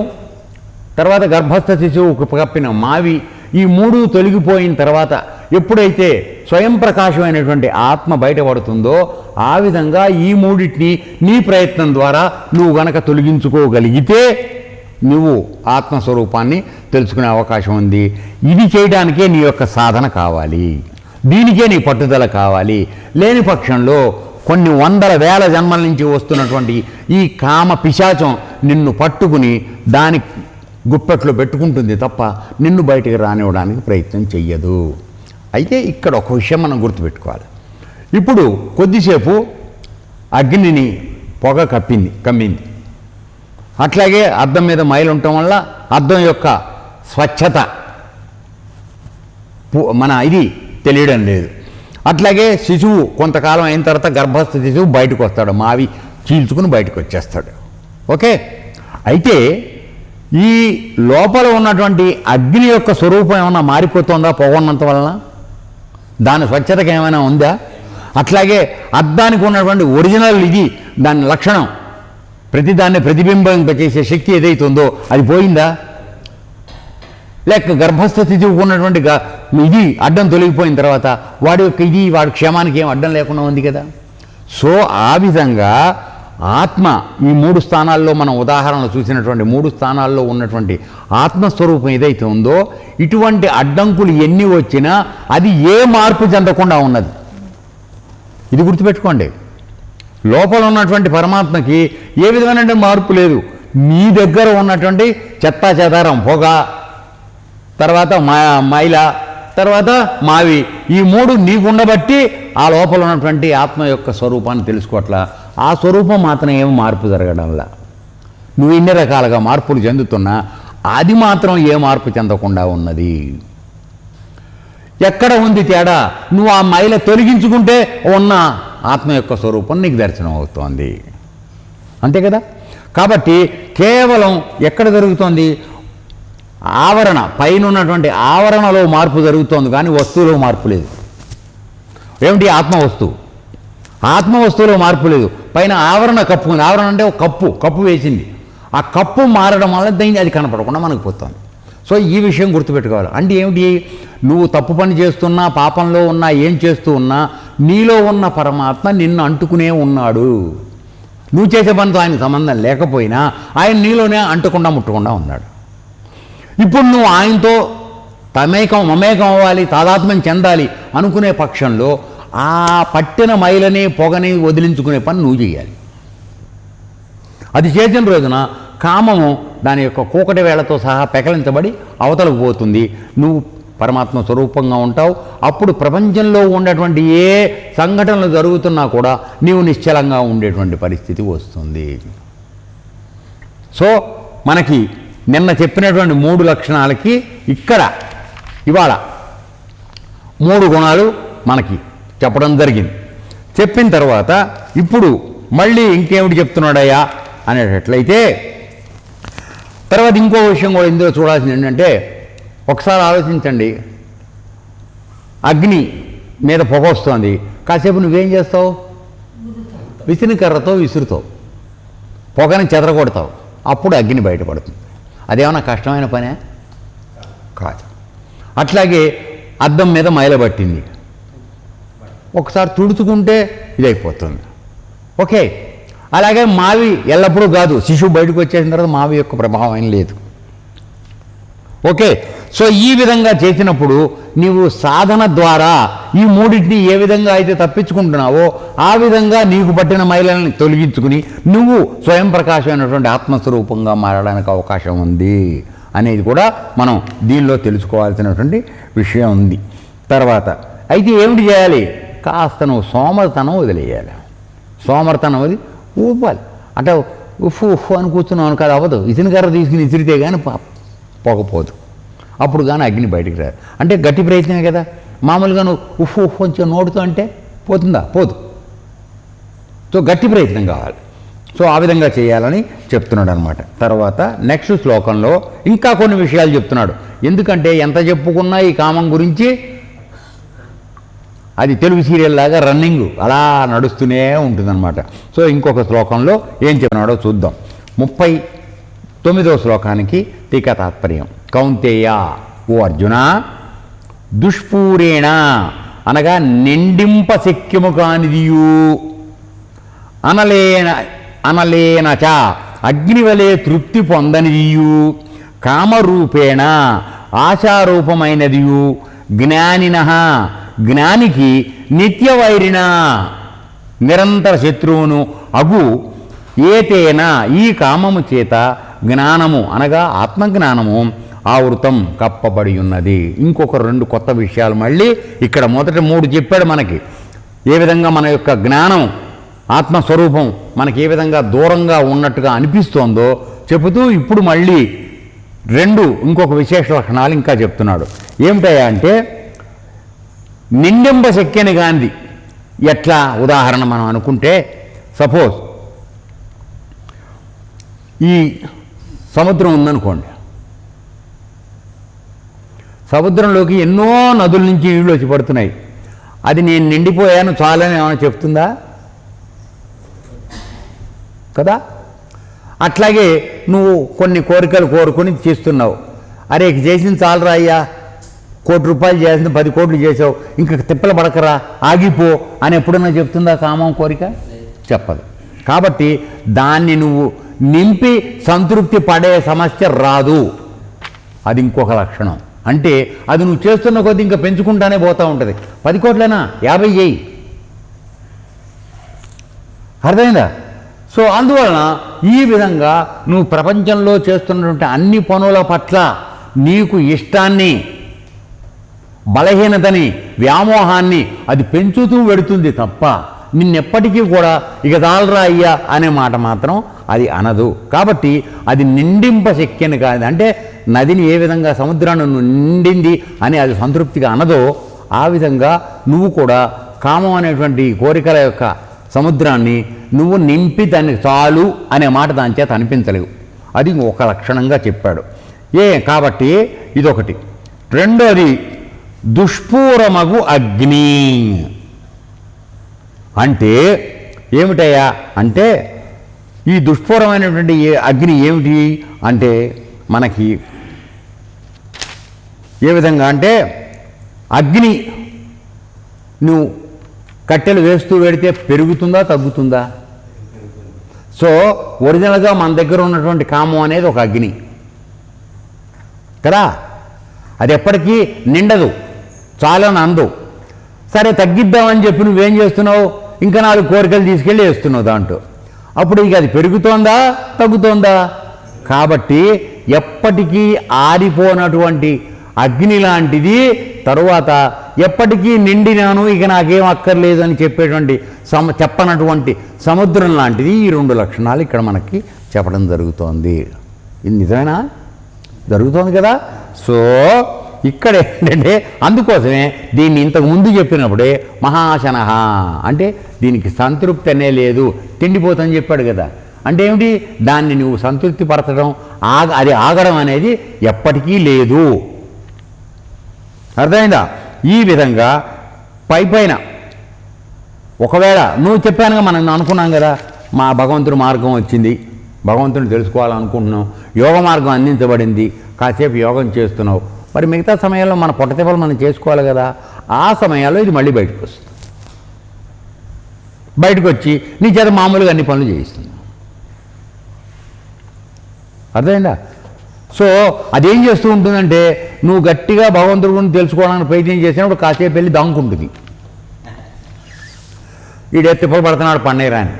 Speaker 2: తర్వాత గర్భస్థ శిశువుకు కప్పిన మావి, ఈ మూడు తొలగిపోయిన తర్వాత ఎప్పుడైతే స్వయం ప్రకాశమైనటువంటి ఆత్మ బయటపడుతుందో ఆ విధంగా ఈ మూడింటిని నీ ప్రయత్నం ద్వారా నువ్వు గనక తొలగించుకోగలిగితే నువ్వు ఆత్మస్వరూపాన్ని తెలుసుకునే అవకాశం ఉంది. ఇది చేయడానికే నీ యొక్క సాధన కావాలి, దీనికే నీ పట్టుదల కావాలి. లేని పక్షంలో కొన్ని వందల వేల జన్మల నుంచి వస్తున్నటువంటి ఈ కామ పిశాచం నిన్ను పట్టుకుని దాని గుప్పెట్లో పెట్టుకుంటుంది తప్ప నిన్ను బయటికి రానివ్వడానికి ప్రయత్నం చెయ్యదు. అయితే ఇక్కడ ఒక విషయం మనం గుర్తుపెట్టుకోవాలి. ఇప్పుడు కొద్దిసేపు అగ్నిని పొగ కమ్మింది. అట్లాగే అద్దం మీద మైలు ఉండటం వల్ల అద్దం యొక్క స్వచ్ఛత మన ఇది తెలియడం లేదు. అట్లాగే శిశువు కొంతకాలం అయిన తర్వాత గర్భస్థ శిశువు బయటకు వస్తాడు, మావి చీల్చుకుని బయటకు వచ్చేస్తాడు. ఓకే. అయితే ఈ లోపల ఉన్నటువంటి అగ్ని యొక్క స్వరూపం ఏమైనా మారిపోతుందా పొగ ఉన్నంత వలన? దాని స్వచ్ఛతకి ఏమైనా ఉందా? అట్లాగే అద్దానికి ఉన్నటువంటి ఒరిజినల్ ఇది, దాని లక్షణం, ప్రతిదాన్ని ప్రతిబింబింపచేసే శక్తి ఏదైతుందో అది పోయిందా? లేక గర్భస్థ స్థితికి ఉన్నటువంటి ఇది అడ్డం తొలగిపోయిన తర్వాత వాడి యొక్క ఇది వాడి క్షేమానికి ఏం అడ్డం లేకుండా ఉంది కదా. సో ఆ విధంగా ఆత్మ ఈ 3 స్థానాల్లో మనం ఉదాహరణలు చూసినటువంటి 3 స్థానాల్లో ఉన్నటువంటి ఆత్మస్వరూపం ఏదైతే ఉందో ఇటువంటి అడ్డంకులు ఎన్ని వచ్చినా అది ఏ మార్పు చెందకుండా ఉన్నది. ఇది గుర్తుపెట్టుకోండి. లోపల ఉన్నటువంటి పరమాత్మకి ఏ విధమైన మార్పు లేదు. మీ దగ్గర ఉన్నటువంటి చెత్తా చెదారం, పొగ, తర్వాత మైల, తర్వాత మావి, ఈ 3 నీకుండబట్టి ఆ లోపల ఉన్నటువంటి ఆత్మ యొక్క స్వరూపాన్ని తెలుసుకోవట్లా. ఆ స్వరూపం మాత్రం ఏం మార్పు జరగడంలా. నువ్వు ఇన్ని రకాలుగా మార్పులు చెందుతున్నా అది మాత్రం ఏ మార్పు చెందకుండా ఉన్నది. ఎక్కడ ఉంది తేడా? నువ్వు ఆ మైల తొలగించుకుంటే ఉన్న ఆత్మ యొక్క స్వరూపం నీకు దర్శనం అవుతోంది. అంతే కదా. కాబట్టి కేవలం ఎక్కడ జరుగుతోంది? ఆవరణ, పైన ఉన్నటువంటి ఆవరణలో మార్పు జరుగుతోంది కానీ వస్తువులో మార్పు లేదు. ఏమిటి? ఆత్మ వస్తువు. ఆత్మ వస్తువులో మార్పు లేదు. పైన ఆవరణ కప్పుకుంది. ఆవరణ అంటే ఒక కప్పు వేసింది. ఆ కప్పు మారడం వల్ల దాన్ని అది కనపడకుండా మనకు పోతుంది. సో ఈ విషయం గుర్తుపెట్టుకోవాలి. అంటే ఏమిటి? నువ్వు తప్పు పని చేస్తున్నా, పాపంలో ఉన్నా, ఏం చేస్తూ ఉన్నా నీలో ఉన్న పరమాత్మ నిన్ను అంటుకునే ఉన్నాడు. నువ్వు చేసే పనితో ఆయన సంబంధం లేకపోయినా ఆయన నీలోనే అంటకుండా ముట్టకుండా ఉన్నాడు. ఇప్పుడు నువ్వు ఆయనతో మమేకం అవ్వాలి, తాదాత్మ్యం చెందాలి అనుకునే పక్షంలో ఆ పట్టిన మైలని, పొగని వదిలించుకునే పని నువ్వు చేయాలి. అది చేసిన రోజున కామము దాని యొక్క కూకటి వేళతో సహా పెకలించబడి అవతలకు పోతుంది. నువ్వు పరమాత్మ స్వరూపంగా ఉంటావు. అప్పుడు ప్రపంచంలో ఉన్నటువంటి ఏ సంఘటనలు జరుగుతున్నా కూడా నీవు నిశ్చలంగా ఉండేటువంటి పరిస్థితి వస్తుంది. సో మనకి నిన్న చెప్పినటువంటి 3 లక్షణాలకి ఇక్కడ ఇవాళ 3 గుణాలు మనకి చెప్పడం జరిగింది. చెప్పిన తర్వాత ఇప్పుడు మళ్ళీ ఇంకేమిటి చెప్తున్నాడయ్యా అనేటట్లయితే తర్వాత ఇంకో విషయం కూడా ఇందులో చూడాల్సింది ఏంటంటే, ఒకసారి ఆలోచించండి. అగ్ని మీద పొగ వస్తుంది, కాసేపు నువ్వేం చేస్తావు? విసిరికర్రతో విసురుతావు, పొగని చెదరగొడతావు, అప్పుడు అగ్ని బయటపడుతుంది. అదేమన్నా కష్టమైన పనే కాదు. అట్లాగే అద్దం మీద మైలబట్టింది, ఒకసారి తుడుచుకుంటే ఇదైపోతుంది. ఓకే. అలాగే మావి ఎల్లప్పుడూ కాదు, శిశువు బయటకు వచ్చేసిన తర్వాత మావి యొక్క ప్రభావం ఏం లేదు. ఓకే. సో ఈ విధంగా చేసినప్పుడు నీవు సాధన ద్వారా ఈ 3టిని ఏ విధంగా అయితే తప్పించుకుంటున్నావో ఆ విధంగా నీకు పట్టిన మైలను తొలగించుకుని నువ్వు స్వయం ప్రకాశమైనటువంటి ఆత్మస్వరూపంగా మారడానికి అవకాశం ఉంది అనేది కూడా మనం దీనిలో తెలుసుకోవాల్సినటువంటి విషయం ఉంది. తర్వాత అయితే ఏమిటి చేయాలి? కాస్త నువ్వు సోమర్తనం వదిలేయాలి. సోమర్తనం అది ఊపాలి. అంటే ఉఫ్ అని కూర్చున్నావు కాదు, అవ్వదు. ఇసినకర్ర తీసుకుని ఇసిరితే కానీ పొగపోదు, అప్పుడు కానీ అగ్ని బయటికి రాదు. అంటే గట్టి ప్రయత్నమే కదా. మామూలుగా నువ్వు ఉఫ్ కొంచెం నోడుతూ అంటే పోతుందా? పోదు. సో గట్టి ప్రయత్నం కావాలి. సో ఆ విధంగా చేయాలని చెప్తున్నాడు అనమాట. తర్వాత నెక్స్ట్ శ్లోకంలో ఇంకా కొన్ని విషయాలు చెప్తున్నాడు. ఎందుకంటే ఎంత చెప్పుకున్నా ఈ కామం గురించి అది తెలుగు సీరియల్ లాగా రన్నింగ్ అలా నడుస్తూనే ఉంటుందన్నమాట. సో ఇంకొక శ్లోకంలో ఏం చెప్పినాడో చూద్దాం. 39వ శ్లోకానికి టీకా తాత్పర్యం. కౌంతేయ, ఓ అర్జున, దుష్పూరేణ అనగా నిండింప శక్యము కానిదియు, అనలేనచ అగ్నివలే తృప్తి పొందనిదియు, కామరూపేణ ఆశారూపమైనదియు, జ్ఞానినః జ్ఞానికి నిత్యవైరిణ నిరంతర శత్రువును అగు ఏతేన ఈ కామము చేత జ్ఞానము అనగా ఆత్మజ్ఞానము ఆవృతం కప్పబడి ఉన్నది. ఇంకొక 2 కొత్త విషయాలు మళ్ళీ ఇక్కడ మొదట 3 చెప్పాడు మనకి. ఏ విధంగా మన యొక్క జ్ఞానం ఆత్మస్వరూపం మనకి ఏ విధంగా దూరంగా ఉన్నట్టుగా అనిపిస్తోందో చెబుతూ ఇప్పుడు మళ్ళీ 2 ఇంకొక విశేష లక్షణాలు ఇంకా చెప్తున్నాడు. ఏమిటయ్యా అంటే, నిండింప శక్యని గాంధీ ఎట్లా ఉదాహరణ మనం అనుకుంటే, సపోజ్ ఈ సముద్రం ఉందనుకోండి. సముద్రంలోకి ఎన్నో నదుల నుంచి నీళ్ళు వచ్చి పడుతున్నాయి. అది నేను నిండిపోయాను చాలని ఏమైనా చెప్తుందా? కదా. అట్లాగే నువ్వు కొన్ని కోరికలు కోరుకొని చేస్తున్నావు. అరే చేసింది చాలరా అయ్యా, 1 కోటి రూపాయలు చేసింది 10 కోట్లు చేసావు, ఇంకా తిప్పలు పడకరా, ఆగిపో అని ఎప్పుడన్నా చెప్తుందా కామం కోరిక? చెప్పదు. కాబట్టి దాన్ని నువ్వు నింపి సంతృప్తి పడే సమస్య రాదు. అది ఇంకొక లక్షణం. అంటే అది నువ్వు చేస్తున్న కొద్దీ ఇంకా పెంచుకుంటానే పోతూ ఉంటుంది. 10 కోట్లైనా 50 చేయి. అర్థమైందా? సో అందువలన ఈ విధంగా నువ్వు ప్రపంచంలో చేస్తున్నటువంటి అన్ని పనుల పట్ల నీకు ఇష్టాన్ని, బలహీనతని, వ్యామోహాన్ని అది పెంచుతూ వెడుతుంది తప్ప నిన్నెప్పటికీ కూడా ఇక చాలరా అయ్యా అనే మాట మాత్రం అది అనదు. కాబట్టి అది నిండింప శక్యని కాదు. అంటే నదిని ఏ విధంగా సముద్రాన్ని నిండింది అని అది సంతృప్తిగా అనదో ఆ విధంగా నువ్వు కూడా కామం అనేటువంటి కోరికల యొక్క సముద్రాన్ని నువ్వు నింపి దానికి చాలు అనే మాట దాని చేత అనిపించలేవు. అది ఒక లక్షణంగా చెప్పాడు. కాబట్టి ఇదొకటి. రెండోది దుష్పూరమగు అగ్ని అంటే ఏమిటయ్యా అంటే ఈ దుష్పూరమైనటువంటి అగ్ని ఏమిటి అంటే మనకి ఏ విధంగా అంటే అగ్ని నువ్వు కట్టెలు వేస్తూ పెడితే పెరుగుతుందా తగ్గుతుందా? సో ఒరిజినల్గా మన దగ్గర ఉన్నటువంటి కామం అనేది ఒక అగ్ని కదా, అది ఎప్పటికీ నిండదు, చాలని అందు. సరే తగ్గిద్దామని చెప్పి నువ్వేం చేస్తున్నావు, ఇంకా 4 కోరికలు తీసుకెళ్ళి వేస్తున్నావు దాంట్లో. అప్పుడు ఇక అది పెరుగుతోందా తగ్గుతోందా? కాబట్టి ఎప్పటికీ ఆరిపోనటువంటి అగ్ని లాంటిది, తరువాత ఎప్పటికీ నిండినాను ఇక నాకేం అక్కర్లేదు అని చెప్పేటువంటి చెప్పనటువంటి సముద్రం లాంటిది. ఈ 2 లక్షణాలు ఇక్కడ మనకి చెప్పడం జరుగుతోంది. ఇది నిజమేనా? జరుగుతోంది కదా. సో ఇక్కడ ఏంటంటే అందుకోసమే దీన్ని ఇంతకు ముందు చెప్పినప్పుడే మహాశనః అంటే దీనికి సంతృప్తి అనే లేదు, తిండిపోతని చెప్పాడు కదా. అంటే ఏమిటి, దాన్ని నువ్వు సంతృప్తి పరచడం, అది ఆగడం అనేది ఎప్పటికీ లేదు. అర్థమైందా? ఈ విధంగా పైన ఒకవేళ నువ్వు చెప్పానుగా, మనం అనుకున్నాం కదా మా భగవంతుడి మార్గం వచ్చింది, భగవంతుని తెలుసుకోవాలనుకుంటున్నాం, యోగ మార్గం అందించబడింది, కాసేపు యోగం చేస్తున్నావు, మరి మిగతా సమయాల్లో మన పొట్టతిప్పలు మనం చేసుకోవాలి కదా. ఆ సమయాల్లో ఇది మళ్ళీ బయటకు వస్తుంది. బయటకు వచ్చి నీ చేత మామూలుగా అన్ని పనులు చేయిస్తుంది. అర్థమైందా? సో అదేం చేస్తూ ఉంటుందంటే నువ్వు గట్టిగా భగవంతుడి గురించి తెలుసుకోవడానికి ప్రయత్నం చేసినప్పుడు కాసేపు వెళ్ళి దాంకుంటుంది. ఈడే తిప్పలు పడుతున్నాడు పన్నీరా అని.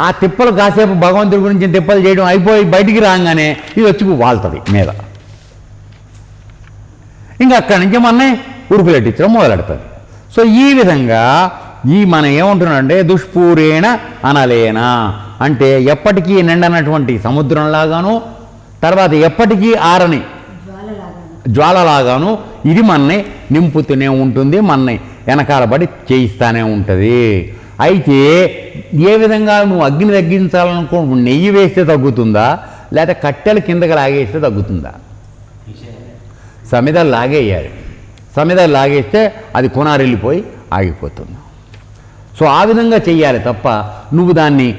Speaker 2: ఆ తిప్పలు కాసేపు భగవంతుడి గురించి తిప్పలు చేయడం అయిపోయి బయటికి రాగానే ఇది వచ్చి వాళ్తుంది మీద. ఇంకా అక్కడి నుంచి మననే ఉరుకులెట్టించడం మొదలెడుతుంది. సో ఈ విధంగా మనం ఏమంటున్నాడంటే దుష్పూరేణ అనలేనా అంటే ఎప్పటికీ నిండనటువంటి సముద్రంలాగాను, తర్వాత ఎప్పటికీ ఆరని జ్వాలలాగాను ఇది మన్ని నింపుతూనే ఉంటుంది, మన్ని వెనకాలబడి చేయిస్తూనే ఉంటుంది. అయితే ఏ విధంగా నువ్వు అగ్ని తగ్గించాలనుకో నెయ్యి వేస్తే తగ్గుతుందా, లేకపోతే కట్టెలు కిందకి లాగేస్తే తగ్గుతుందా? సమిధలు లాగేయాలి. సమిధలు లాగేస్తే అది కొనారెళ్ళిపోయి ఆగిపోతుంది. సో ఆ విధంగా చెయ్యాలి తప్ప నువ్వు దాన్ని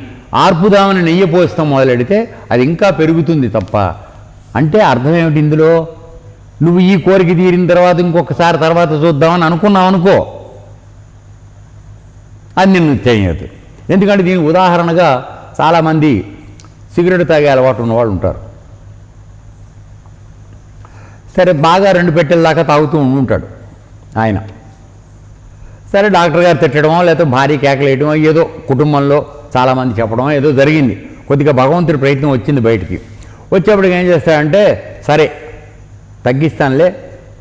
Speaker 2: ఆర్పుదామని నెయ్యి పోస్తాం మొదలెడితే అది ఇంకా పెరుగుతుంది తప్ప. అంటే అర్థం ఏమిటి ఇందులో, నువ్వు ఈ కోరిక తీరిన తర్వాత ఇంకొకసారి తర్వాత చూద్దామని అనుకున్నావు అనుకో, అది నిన్ను చేయదు. ఎందుకంటే దీనికి ఉదాహరణగా చాలామంది సిగరెట్ తాగే అలవాటు ఉన్నవాళ్ళు ఉంటారు. సరే బాగా 2 పెట్టెల దాకా తాగుతూ ఉంటాడు ఆయన. సరే డాక్టర్ గారు తిట్టడమో లేకపోతే భార్య కేకలేయడమో ఏదో కుటుంబంలో చాలామంది చెప్పడమో ఏదో జరిగింది. కొద్దిగా భగవంతుడి ప్రయత్నం వచ్చింది బయటికి. వచ్చేప్పటికి ఏం చేస్తాడంటే సరే తగ్గిస్తానులే,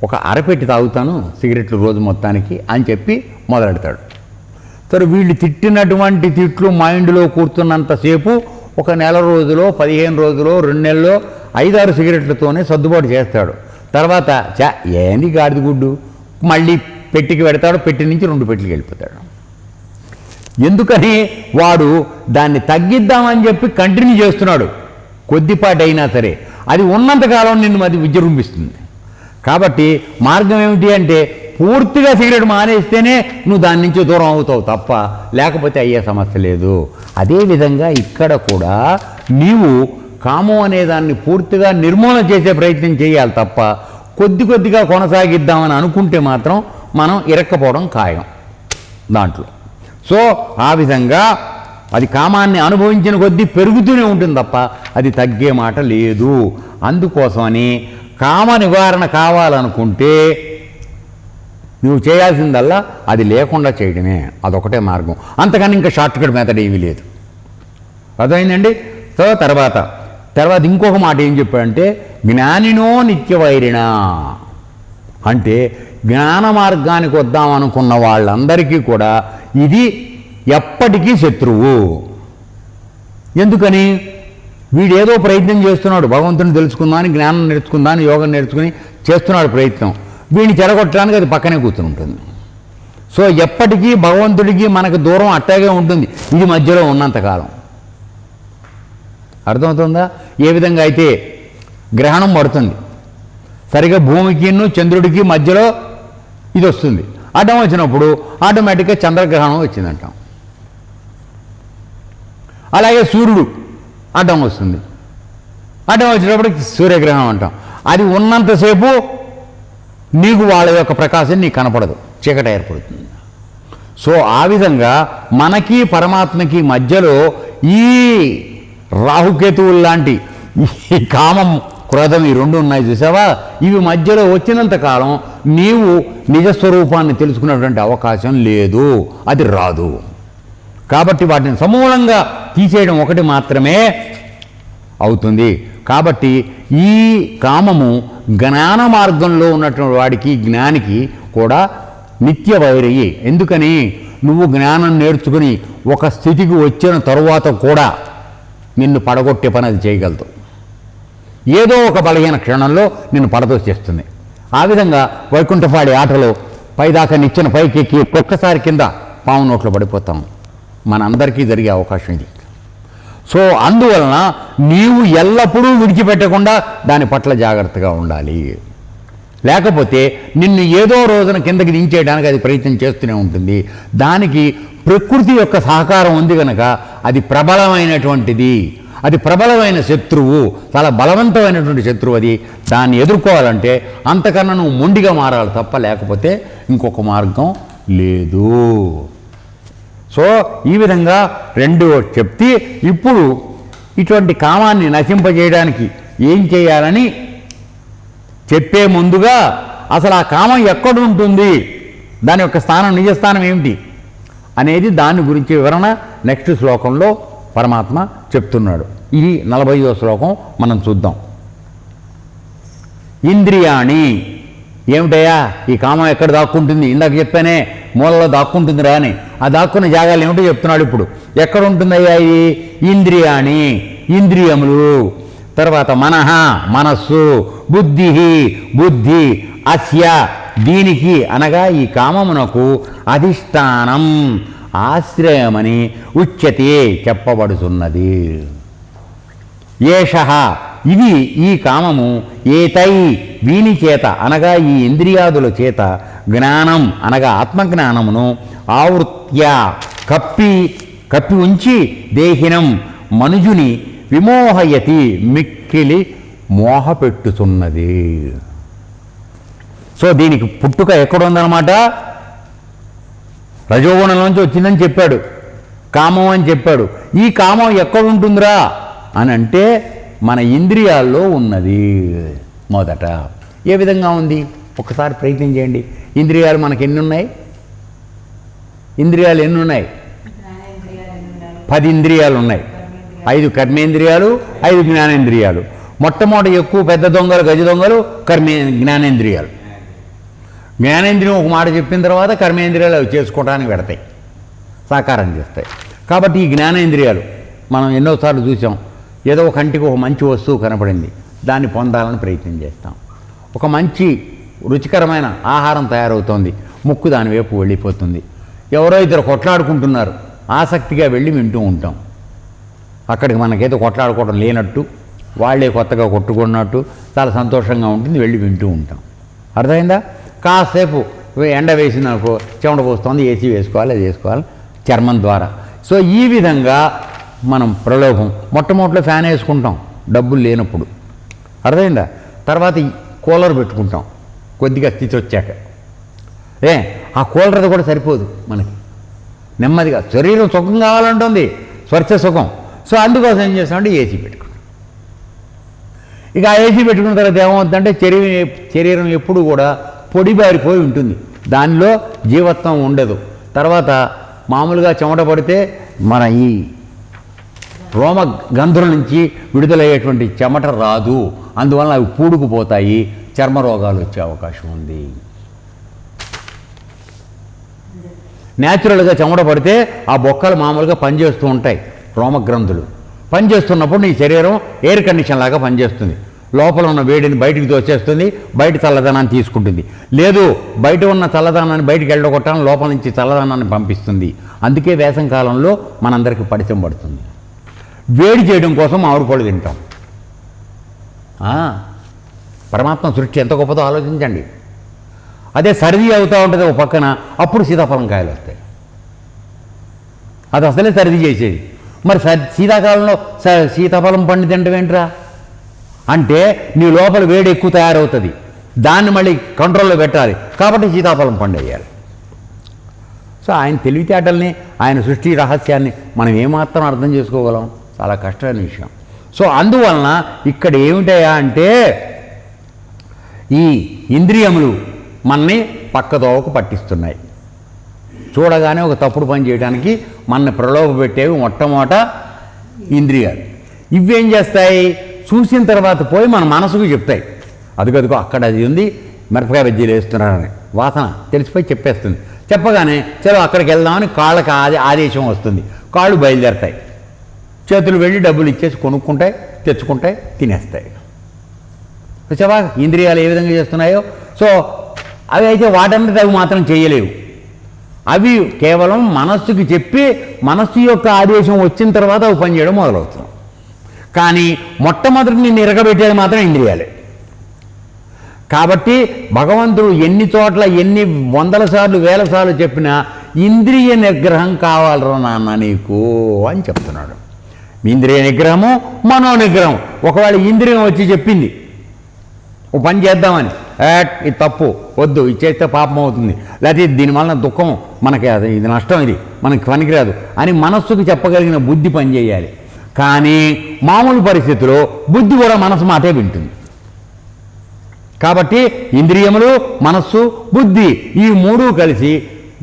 Speaker 2: ఒక అరపెట్టి తాగుతాను సిగరెట్లు రోజు మొత్తానికి అని చెప్పి మొదలెడతాడు. సరే వీళ్ళు తిట్టినటువంటి తిట్లు మైండ్లో కూర్చున్నంతసేపు ఒక నెల రోజులో 15 రోజులో 2 నెలల్లో 5-6 సిగరెట్లతోనే సర్దుబాటు చేస్తాడు. తర్వాత ఏంది గాడిద గుడ్డు, మళ్ళీ పెట్టికి పెడతాడు, పెట్టి నుంచి 2 పెట్టికి వెళ్ళిపోతాడు. ఎందుకని వాడు దాన్ని తగ్గిద్దామని చెప్పి కంటిన్యూ చేస్తున్నాడు. కొద్దిపాటి అయినా సరే అది ఉన్నంతకాలం నిన్ను అది విజృంభిస్తుంది. కాబట్టి మార్గం ఏమిటి అంటే పూర్తిగా సిగరెట్ మానేస్తేనే నువ్వు దాని నుంచి దూరం అవుతావు తప్ప లేకపోతే అయ్యే సమస్య లేదు. అదేవిధంగా ఇక్కడ కూడా నీవు కామం అనేదాన్ని పూర్తిగా నిర్మూలన చేసే ప్రయత్నం చేయాలి తప్ప కొద్దిగా కొనసాగిద్దామని అనుకుంటే మాత్రం మనం ఇరక్కపోవడం ఖాయం దాంట్లో. సో ఆ విధంగా అది కామాన్ని అనుభవించిన కొద్దీ పెరుగుతూనే ఉంటుంది తప్ప అది తగ్గే మాట లేదు. అందుకోసమని కామ నివారణ కావాలనుకుంటే నువ్వు చేయాల్సిందల్లా అది లేకుండా చేయడమే, అదొకటే మార్గం. అంతకని ఇంకా షార్ట్కట్ మెథడ్ ఏమీ లేదు. అర్థమైందండి. సో తర్వాత ఇంకొక మాట ఏం చెప్పాడంటే జ్ఞానినో నిత్యవైరిణ అంటే జ్ఞాన మార్గానికి వద్దామనుకున్న వాళ్ళందరికీ కూడా ఇది ఎప్పటికీ శత్రువు. ఎందుకని? వీడేదో ప్రయత్నం చేస్తున్నాడు, భగవంతుని తెలుసుకుందామని, జ్ఞానం నేర్చుకుందామని, యోగం నేర్చుకుని చేస్తున్నాడు ప్రయత్నం. వీడిని చెడగొట్టడానికి అది పక్కనే కూర్చుని ఉంటుంది. సో ఎప్పటికీ భగవంతుడికి మనకు దూరం అట్టాగే ఉంటుంది ఇది మధ్యలో ఉన్నంతకాలం. అర్థమవుతుందా? ఏ విధంగా అయితే గ్రహణం పడుతుంది, సరిగా భూమికి చంద్రుడికి మధ్యలో ఇది వస్తుంది, అడ్డం వచ్చినప్పుడు ఆటోమేటిక్గా చంద్రగ్రహణం వచ్చిందంటాం. అలాగే సూర్యుడు అడ్డం వస్తుంది, అడ్డం వచ్చినప్పుడు సూర్యగ్రహణం అంటాం. అది ఉన్నంతసేపు నీకు వాళ్ళ యొక్క ప్రకాశం నీకు కనపడదు, చీకటి ఏర్పడుతుంది. సో ఆ విధంగా మనకి పరమాత్మకి మధ్యలో ఈ రాహుకేతువులు లాంటి ఈ కామం క్రోధం ఈ రెండు ఉన్నాయి చూసావా, ఇవి మధ్యలో వచ్చినంతకాలం నీవు నిజస్వరూపాన్ని తెలుసుకునేటువంటి అవకాశం లేదు, అది రాదు. కాబట్టి వాటిని సమూలంగా తీసేయడం ఒకటి మాత్రమే అవుతుంది. కాబట్టి ఈ కామము జ్ఞాన మార్గంలో ఉన్నటువంటి వాడికి, జ్ఞానికి కూడా నిత్య వైరయి. ఎందుకని? నువ్వు జ్ఞానం నేర్చుకుని ఒక స్థితికి వచ్చిన తరువాత కూడా నిన్ను పడగొట్టే పని అది చేయగలదు. ఏదో ఒక బలహీన క్షణంలో నిన్ను పడదోసేస్తుంది. ఆ విధంగా వైకుంఠపాడి ఆటలో పైదాకా నిచ్చెన పైకి ఎక్కి ఒక్కసారి కింద పాము నోట్లో పడిపోతాం. మనందరికీ జరిగే అవకాశం ఇది. సో అందువలన నీవు ఎల్లప్పుడూ విడిచిపెట్టకుండా దాని పట్ల జాగ్రత్తగా ఉండాలి. లేకపోతే నిన్ను ఏదో రోజున కిందకి దించేయడానికి అది ప్రయత్నం చేస్తూనే ఉంటుంది. దానికి ప్రకృతి యొక్క సహకారం ఉంది కనుక అది ప్రబలమైనటువంటిది, అది ప్రబలమైన శత్రువు, చాలా బలవంతమైనటువంటి శత్రువు. అది దాన్ని ఎదుర్కోవాలంటే అంతకన్నా నువ్వు మొండిగా మారాలి తప్ప, లేకపోతే ఇంకొక మార్గం లేదు. సో ఈ విధంగా రెండు చెప్తే ఇప్పుడు ఇటువంటి కామాన్ని నశింపజేయడానికి ఏం చేయాలని చెప్పే ముందుగా అసలు ఆ కామం ఎక్కడ ఉంటుంది, దాని యొక్క స్థానం, నిజస్థానం ఏమిటి అనేది దాని గురించి వివరణ నెక్స్ట్ శ్లోకంలో పరమాత్మ చెప్తున్నాడు. ఇది 40వ శ్లోకం మనం చూద్దాం. ఇంద్రియాణి ఏమిటయ్యా ఈ కామం ఎక్కడ దాక్కుంటుంది? ఇందాక చెప్పానే మూలలో దాక్కుంటుందిరా అని. ఆ దాక్కున్న జాగాలు ఏమిటో చెప్తున్నాడు ఇప్పుడు. ఎక్కడ ఉంటుందయ్యా ఇది? ఇంద్రియాణి ఇంద్రియములు, తర్వాత మనః మనస్సు, బుద్ధి బుద్ధి, అస్య దీనికి అనగా ఈ కామమునకు అధిష్టానం ఆశ్రయమని ఉచ్యతే చెప్పబడుతున్నది. ఏషః ఇది ఈ కామము ఏతై వీని చేత అనగా ఈ ఇంద్రియాదుల చేత జ్ఞానం అనగా ఆత్మజ్ఞానమును ఆవృత్య కప్పి ఉంచి దేహినం మనుజుని విమోహయతి మిక్కిలి మోహపెట్టుతున్నది. సో దీనికి పుట్టుక ఎక్కడుందనమాట? రజోగుణంలోంచి వచ్చిందని చెప్పాడు, కామం అని చెప్పాడు. ఈ కామం ఎక్కడుంటుందిరా అని అంటే మన ఇంద్రియాల్లో ఉన్నది. మొదట ఏ విధంగా ఉంది ఒకసారి ప్రయత్నం చేయండి. ఇంద్రియాలు మనకి ఎన్ని ఉన్నాయి? ఇంద్రియాలు ఎన్ని ఉన్నాయి? 10 ఇంద్రియాలు ఉన్నాయి. 5 కర్మేంద్రియాలు, 5 జ్ఞానేంద్రియాలు. మొట్టమొదటి ఎక్కువ పెద్ద దొంగలు, గజ దొంగలు జ్ఞానేంద్రియాలు. జ్ఞానేంద్రియం ఒక మాట చెప్పిన తర్వాత కర్మేంద్రియాలు అవి చేసుకోవడానికి పెడతాయి, సహకారం చేస్తాయి. కాబట్టి ఈ జ్ఞానేంద్రియాలు మనం ఎన్నోసార్లు చూసాం. ఏదో ఒక కంటికి ఒక మంచి వస్తువు కనపడింది, దాన్ని పొందాలని ప్రయత్నం చేస్తాం. ఒక మంచి రుచికరమైన ఆహారం తయారవుతోంది, ముక్కు దాని వైపు వెళ్ళిపోతుంది. ఎవరో ఇద్దరు కొట్లాడుకుంటున్నారు, ఆసక్తిగా వెళ్ళి వింటూ ఉంటాం. అక్కడికి మనకేదో కొట్లాడుకోవడం లేనట్టు, వాళ్ళే కొత్తగా కొట్టుకున్నట్టు చాలా సంతోషంగా ఉంటుంది, వెళ్ళి వింటూ ఉంటాం. అర్థమైందా? కాసేపు ఎండ వేసిందనుకో చెమట పోస్తుంది, ఏసీ వేసుకోవాలి, అది వేసుకోవాలి చర్మం ద్వారా. సో ఈ విధంగా మనం ప్రలోభం, మొట్టమొదటిలో ఫ్యాన్ వేసుకుంటాం డబ్బులు లేనప్పుడు, అర్థమైందా? తర్వాత కూలర్ పెట్టుకుంటాం కొద్దిగా స్థితి వచ్చాక. ఆ కూలర్ కూడా సరిపోదు మనకి, నెమ్మదిగా శరీరం సుఖం కావాలంటుంది, స్వర్చ సుఖం. సో అందుకోసం ఏం చేస్తామంటే ఏసీ పెట్టుకుంటాం. ఇక ఆ ఏసీ పెట్టుకున్న తర్వాత ఏమవుతుందంటే శరీరం ఎప్పుడు కూడా పొడిబారిపోయి ఉంటుంది, దానిలో జీవత్వం ఉండదు. తర్వాత మామూలుగా చెమట పడితే మన ఈ రోమ గంధుల నుంచి విడుదలయ్యేటువంటి చెమట రాదు, అందువలన అవి పూడుకుపోతాయి, చర్మ రోగాలు వచ్చే అవకాశం ఉంది. న్యాచురల్గా చెమట పడితే ఆ బొక్కలు మామూలుగా పనిచేస్తూ ఉంటాయి, రోమగ్రంథులు పనిచేస్తున్నప్పుడు నీ శరీరం ఎయిర్ కండిషన్ లాగా పనిచేస్తుంది, లోపల ఉన్న వేడిని బయటికి తోచేస్తుంది, బయట చల్లదనాన్ని తీసుకుంటుంది. లేదు, బయట ఉన్న చల్లదనాన్ని బయటికి వెళ్ళగొట్టాలని లోపల నుంచి చల్లదనాన్ని పంపిస్తుంది. అందుకే వేసవి కాలంలో మనందరికీ పడితం పడుతుంది. వేడి చేయడం కోసం మామిడి పళ్ళు తింటాం. పరమాత్మ సృష్టి ఎంత గొప్పదో ఆలోచించండి. అదే సర్ది అవుతూ ఉంటుంది ఒక పక్కన, అప్పుడు సీతాఫలం కాయలు వస్తాయి. అది అసలే సర్ది చేసేది. మరి శీతాకాలంలో సీతాఫలం పండు తింటాం ఏంట్రా అంటే నీ లోపల వేడి ఎక్కువ తయారవుతుంది, దాన్ని మళ్ళీ కంట్రోల్లో పెట్టాలి, కాబట్టి సీతాఫలం పండు వేయాలి. సో ఆయన తెలివితేటల్ని, ఆయన సృష్టి రహస్యాన్ని మనం ఏమాత్రం అర్థం చేసుకోగలం? చాలా కష్టమైన విషయం. సో అందువలన ఇక్కడ ఏమిటయా అంటే ఈ ఇంద్రియములు మనని పక్కదోవకు పట్టిస్తున్నాయి. చూడగానే ఒక తప్పుడు పని చేయడానికి మనని ప్రలోభ పెట్టేవి మొట్టమొదట ఇంద్రియాలు. ఇవేం చేస్తాయి? చూసిన తర్వాత పోయి మన మనసుకు చెప్తాయి, అదిగదిగో అక్కడ అది ఉంది, మిరపకాయ బజ్జీలు వేస్తున్నారని వాసన తెలిసిపోయి చెప్పేస్తుంది. చెప్పగానే చలో అక్కడికి వెళ్దామని కాళ్ళకి ఆదేశం వస్తుంది, కాళ్ళు బయలుదేరతాయి, చేతులు వెళ్ళి డబ్బులు ఇచ్చేసి కొనుక్కుంటాయి, తెచ్చుకుంటాయి, తినేస్తాయి. వచ్చావా ఇంద్రియాలు ఏ విధంగా చేస్తున్నాయో? సో అవి అయితే వాటన్నిటి అవి మాత్రం చేయలేవు. అవి కేవలం మనస్సుకి చెప్పి మనస్సు యొక్క ఆదేశం వచ్చిన తర్వాత అవి పనిచేయడం మొదలవుతున్నాం. కానీ మొట్టమొదటి నిన్ను ఇరగబెట్టేది మాత్రం ఇంద్రియాలే. కాబట్టి భగవంతుడు ఎన్ని చోట్ల ఎన్ని వందల సార్లు వేల సార్లు చెప్పినా ఇంద్రియ నిగ్రహం కావాలరా నాన్న నీకు అని చెప్తున్నాడు. ఇంద్రియ నిగ్రహము, మనో నిగ్రహం. ఒకవేళ ఇంద్రియం వచ్చి చెప్పింది ఓ పని చేద్దామని, ఇది తప్పు, వద్దు, ఇది చేస్తే పాపం అవుతుంది, లేకపోతే దీనివల్ల దుఃఖం, మనకి అది ఇది నష్టం, ఇది మనకి పనికిరాదు అని మనస్సుకు చెప్పగలిగిన బుద్ధి పనిచేయాలి. కానీ మామూలు పరిస్థితుల్లో బుద్ధి కూడా మనసు మాటే వింటుంది. కాబట్టి ఇంద్రియములు, మనస్సు, బుద్ధి ఈ మూడు కలిసి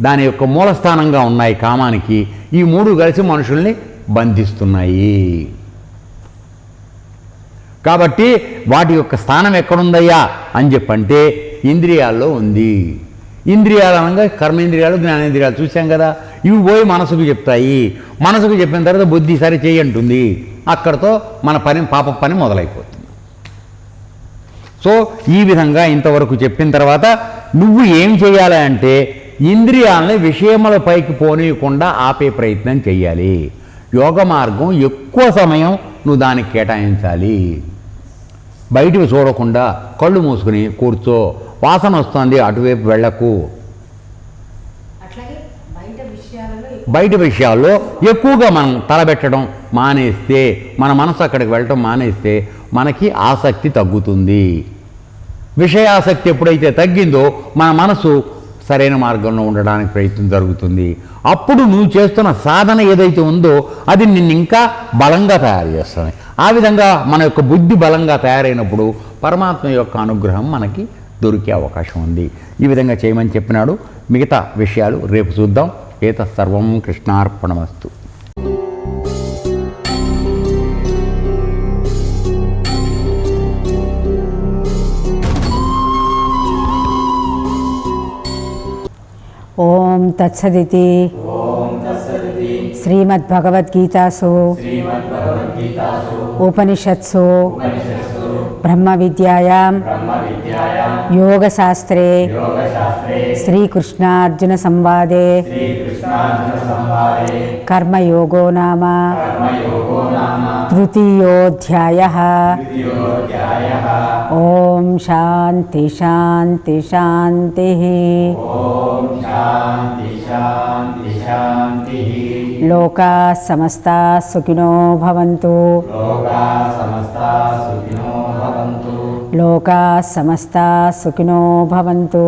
Speaker 2: దాని యొక్క మూలస్థానంగా ఉన్నాయి కామానికి. ఈ మూడు కలిసి మనుషుల్ని బంధిస్తున్నాయి. కాబట్టి వాటి యొక్క స్థానం ఎక్కడుందయ్యా అని చెప్పంటే ఇంద్రియాల్లో ఉంది. ఇంద్రియాలు అనగా కర్మేంద్రియాలు, జ్ఞానేంద్రియాలు చూసాం కదా. ఇవి పోయి మనసుకు చెప్తాయి. మనసుకు చెప్పిన తర్వాత బుద్ధి సరి చేయంటుంది. అక్కడితో మన పాప పని మొదలైపోతుంది. సో ఈ విధంగా ఇంతవరకు చెప్పిన తర్వాత నువ్వు ఏం చేయాలి అంటే ఇంద్రియాలని విషయముల పైకి పోనీయకుండా ఆపే ప్రయత్నం చేయాలి. యోగ మార్గం ఎక్కువ సమయం నువ్వు దానికి కేటాయించాలి. బయటికి చూడకుండా కళ్ళు మూసుకుని కూర్చో. వాసన వస్తుంది, అటువైపు వెళ్ళకు. బయట విషయాల్లో ఎక్కువగా మనం తలబెట్టడం మానేస్తే, మన మనసు అక్కడికి వెళ్ళటం మానేస్తే మనకి ఆసక్తి తగ్గుతుంది. విషయాసక్తి ఎప్పుడైతే తగ్గిందో మన మనసు సరైన మార్గంలో ఉండడానికి ప్రయత్నం జరుగుతుంది. అప్పుడు నువ్వు చేస్తున్న సాధన ఏదైతే ఉందో అది నిన్ను ఇంకా బలంగా తయారు చేస్తుంది. ఆ విధంగా మన యొక్క బుద్ధి బలంగా తయారైనప్పుడు పరమాత్మ యొక్క అనుగ్రహం మనకి దొరికే అవకాశం ఉంది. ఈ విధంగా చేయమని చెప్పినాడు. మిగతా విషయాలు రేపు చూద్దాం. ఏతత్సర్వం కృష్ణార్పణమస్తు.
Speaker 1: ఓం తత్సదితి. శ్రీమద్భగవద్గీతాసు ఉపనిషత్సు బ్రహ్మ విద్యాయాం యోగశాస్త్రే శ్రీకృష్ణార్జున సంవాదే కర్మయోగో నామ తృతీయోధ్యాయః. ఓం శాంతి శాంతి శాంతి. లోకా సమస్తా సుఖినో భవంతు. లోకా సమస్తా సుఖినో భవంతు.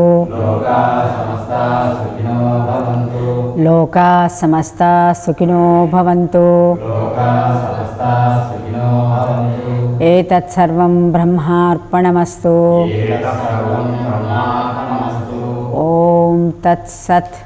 Speaker 1: లోకా సమస్తా సుఖినో భవంతు. ఏతత్సర్వం బ్రహ్మార్పణమస్తు. ఓం తత్సత్.